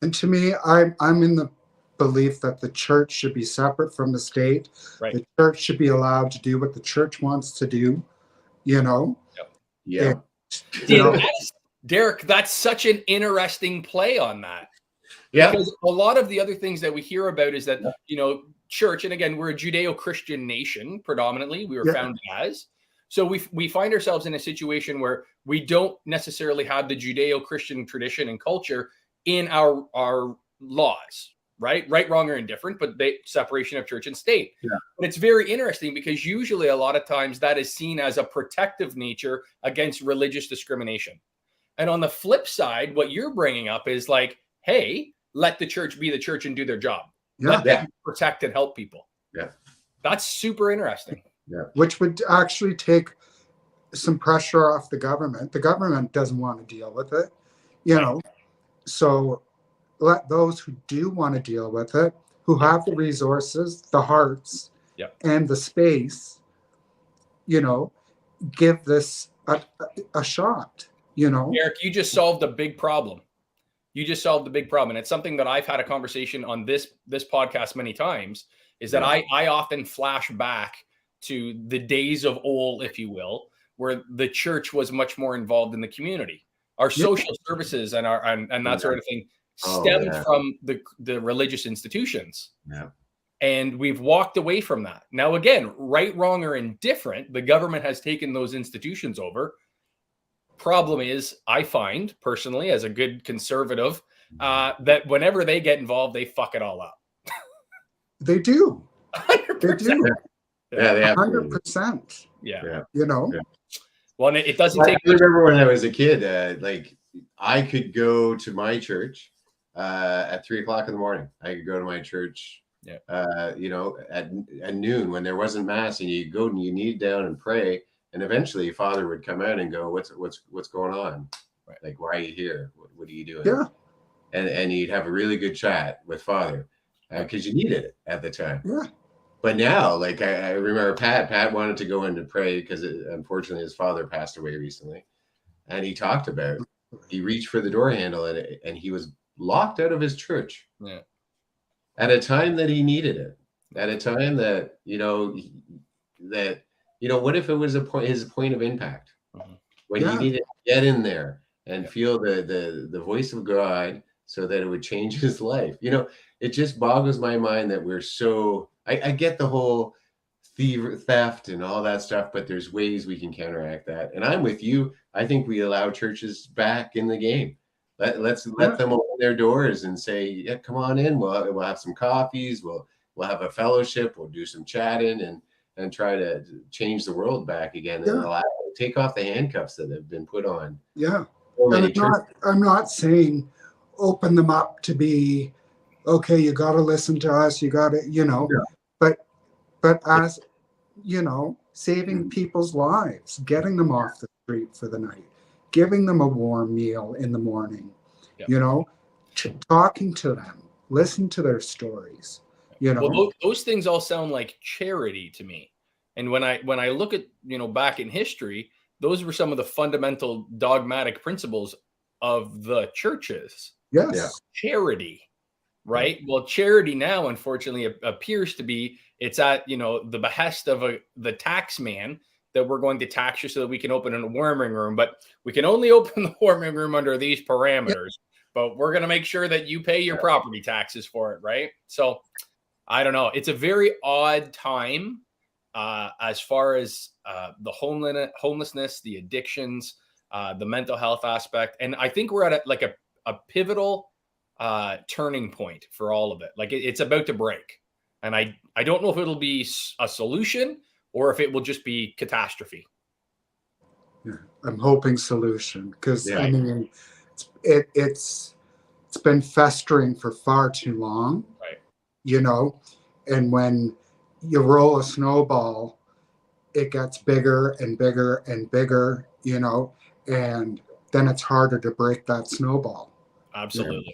And to me, I'm in the belief that the church should be separate from the state. Right. The church should be allowed to do what the church wants to do, Yep. Yeah. And, Derek, that's such an interesting play on that. Yeah. Because a lot of the other things that we hear about is that, church, and again, we're a Judeo-Christian nation predominantly. We were founded as, So we find ourselves in a situation where we don't necessarily have the Judeo-Christian tradition and culture in our laws, right? Right, wrong, or indifferent, but separation of church and state. Yeah. But it's very interesting because usually a lot of times that is seen as a protective nature against religious discrimination. And on the flip side, what you're bringing up is like, hey, let the church be the church and do their job. Yeah. Let them protect and help people. Yeah. That's super interesting. Yeah. Which would actually take some pressure off the government. The government doesn't want to deal with it, you know. So let those who do want to deal with it, who have the resources, the hearts, and the space, you know, give this a shot, you know. Eric, you just solved a big problem. You just solved a big problem. And it's something that I've had a conversation on this podcast many times, is that I often flash back to the days of old, if you will, where the church was much more involved in the community. Our social services and that sort of thing stemmed from the religious institutions. Yeah. And we've walked away from that. Now, again, right, wrong, or indifferent, the government has taken those institutions over. Problem is, I find personally, as a good conservative, that whenever they get involved, they fuck it all up. They do. 100%. They do. Yeah, they 100%. Yeah. You know. Yeah. Well, it doesn't take. I remember when I was a kid, like I could go to my church at 3:00 in the morning. I could go to my church, you know, at noon when there wasn't mass, and you go and you kneel down and pray, and eventually Father would come out and go, "What's going on? Right. Like, why are you here? What are you doing?" Yeah. And you'd have a really good chat with Father because you needed it at the time. Yeah. But now, like I remember Pat wanted to go in to pray because unfortunately his father passed away recently. And he talked about, he reached for the door handle and he was locked out of his church at a time that he needed it, at a time that, what if it was his point of impact when he needed to get in there and feel the voice of God so that it would change his life. You know, it just boggles my mind that we're so, I get the whole theft and all that stuff, but there's ways we can counteract that. And I'm with you. I think we allow churches back in the game. Let's let them open their doors and say, yeah, come on in. We'll have some coffees. We'll have a fellowship. We'll do some chatting and try to change the world back again and take off the handcuffs that have been put on. Yeah. And I'm not saying open them up to be, okay, you got to listen to us. You got to, but as, saving people's lives, getting them off the street for the night, giving them a warm meal in the morning, talking to them, listen to their stories, Well, those things all sound like charity to me. And when I look at, back in history, those were some of the fundamental dogmatic principles of the churches. Yes. Yeah. Charity, right? Well, charity now, unfortunately, appears to be, it's at, the behest of the tax man that we're going to tax you so that we can open a warming room, but we can only open the warming room under these parameters, but we're going to make sure that you pay your property taxes for it, right? So I don't know. It's a very odd time as far as the homelessness, the addictions, the mental health aspect. And I think we're at a pivotal turning point for all of it. Like it's about to break. And I don't know if it'll be a solution or if it will just be catastrophe. Yeah, I'm hoping solution because I mean, it's been festering for far too long, right? And when you roll a snowball, it gets bigger and bigger and bigger, and then it's harder to break that snowball. Absolutely. Yeah.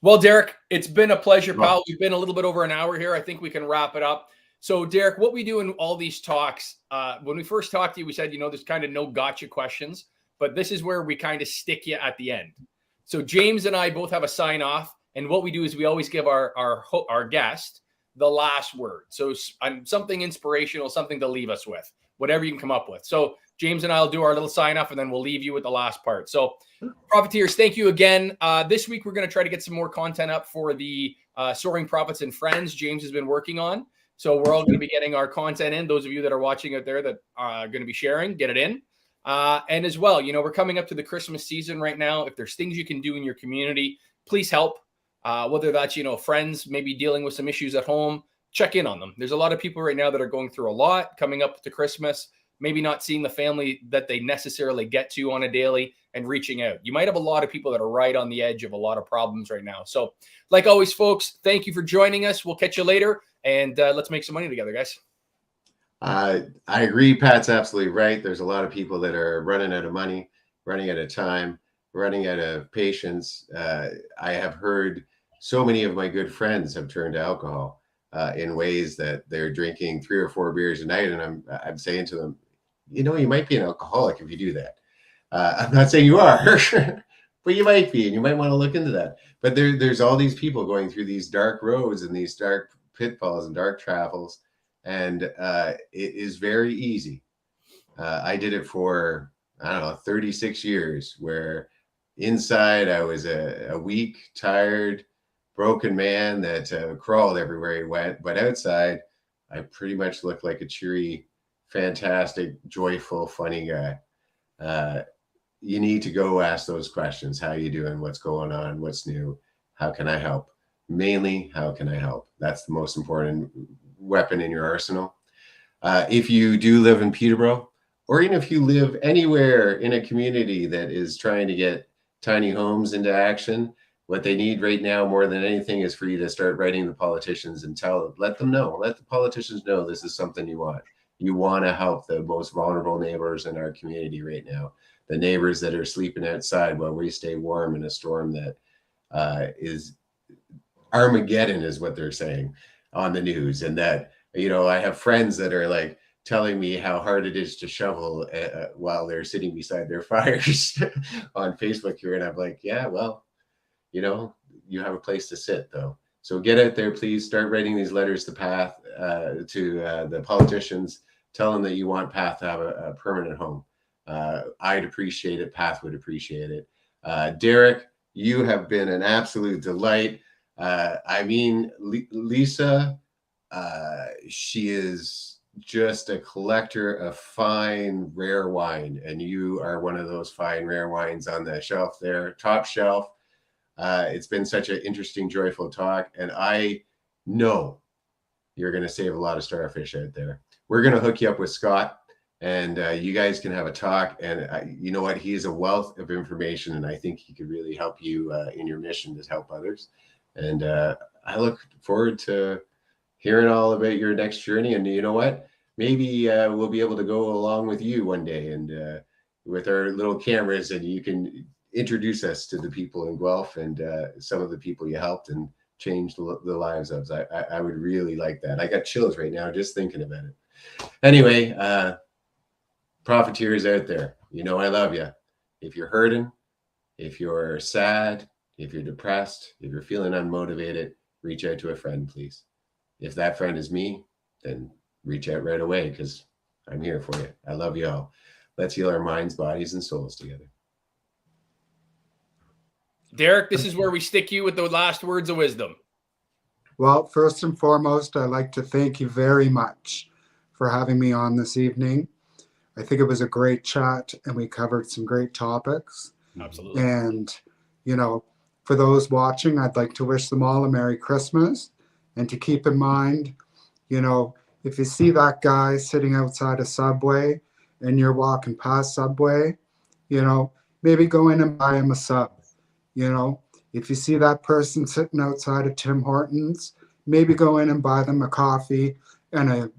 Well, Derek, it's been a pleasure, pal. We've been a little bit over an hour here. I think we can wrap it up. So, Derek, what we do in all these talks, when we first talked to you, we said, there's kind of no gotcha questions, but this is where we kind of stick you at the end. So James and I both have a sign off. And what we do is we always give our guest the last word. So something inspirational, something to leave us with, whatever you can come up with. So James and I will do our little sign off and then we'll leave you with the last part. So Profiteers, thank you again. This week, we're going to try to get some more content up for the Soaring Profits and Friends James has been working on. So we're all going to be getting our content in. Those of you that are watching out there that are going to be sharing, get it in. And as well, we're coming up to the Christmas season right now. If there's things you can do in your community, please help. Whether that's, friends maybe dealing with some issues at home, check in on them. There's a lot of people right now that are going through a lot coming up to Christmas, maybe not seeing the family that they necessarily get to on a daily and reaching out. You might have a lot of people that are right on the edge of a lot of problems right now. So like always, folks, thank you for joining us. We'll catch you later, and let's make some money together, guys. I agree. Pat's absolutely right. There's a lot of people that are running out of money, running out of time, running out of patience. I have heard so many of my good friends have turned to alcohol in ways that they're drinking 3 or 4 beers a night. And I'm saying to them, you might be an alcoholic if you do that. I'm not saying you are, but you might be, and you might want to look into that. But there's all these people going through these dark roads and these dark pitfalls and dark travels. And it is very easy. I did it for, 36 years, where inside I was a weak, tired, broken man that crawled everywhere he went. But outside, I pretty much looked like a cheery, fantastic, joyful, funny guy. You need to go ask those questions. How you doing? What's going on? What's new? How can I help? Mainly, how can I help? That's the most important weapon in your arsenal. If you do live in Peterborough, or even if you live anywhere in a community that is trying to get tiny homes into action, what they need right now more than anything is for you to start writing the politicians and let the politicians know this is something you want. You want to help the most vulnerable neighbors in our community right now, the neighbors that are sleeping outside while we stay warm in a storm that is Armageddon, is what they're saying on the news. And that, I have friends that are like telling me how hard it is to shovel while they're sitting beside their fires on Facebook here. And I'm like, yeah, well, you have a place to sit though. So get out there, please. Start writing these letters to Path, to the politicians. Tell them that you want Path to have a permanent home. I'd appreciate it. Path would appreciate it. Derek, you have been an absolute delight. Lisa, she is just a collector of fine, rare wine. And you are one of those fine, rare wines on the shelf there, top shelf. It's been such an interesting, joyful talk. And I know you're going to save a lot of starfish out there. We're going to hook you up with Scott, and you guys can have a talk. And you know what? He is a wealth of information, and I think he could really help you in your mission to help others. And I look forward to hearing all about your next journey. And you know what? Maybe we'll be able to go along with you one day, and with our little cameras, and you can introduce us to the people in Guelph and some of the people you helped and changed the lives of. I would really like that. I got chills right now just thinking about it. Anyway, profiteers out there, I love you. If you're hurting, if you're sad, if you're depressed, if you're feeling unmotivated, reach out to a friend, please. If that friend is me, then reach out right away, because I'm here for you. I love you all. Let's heal our minds, bodies, and souls together. Derek, this is where we stick you with the last words of wisdom. Well, first and foremost, I'd like to thank you very much for having me on this evening. I think it was a great chat, and we covered some great topics. Absolutely. And, for those watching, I'd like to wish them all a Merry Christmas, and to keep in mind, if you see that guy sitting outside a Subway and you're walking past Subway, maybe go in and buy him a sub. If you see that person sitting outside of Tim Hortons, maybe go in and buy them a coffee and a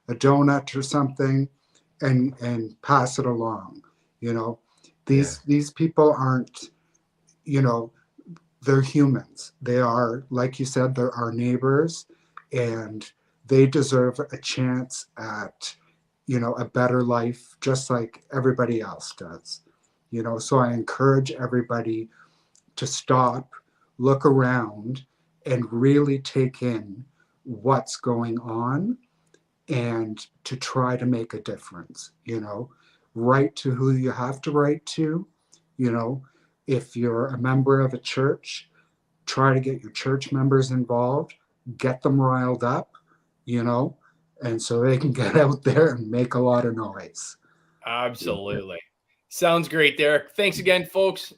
donut or something, and pass it along. These people aren't, they're humans. They are, like you said, they're our neighbors, and they deserve a chance at, a better life, just like everybody else does. So I encourage everybody to stop, look around, and really take in what's going on, and to try to make a difference. Write to who you have to write to. If you're a member of a church, try to get your church members involved, get them riled up, you know, and so they can get out there and make a lot of noise. Absolutely. Sounds great, Derek. Thanks again, folks.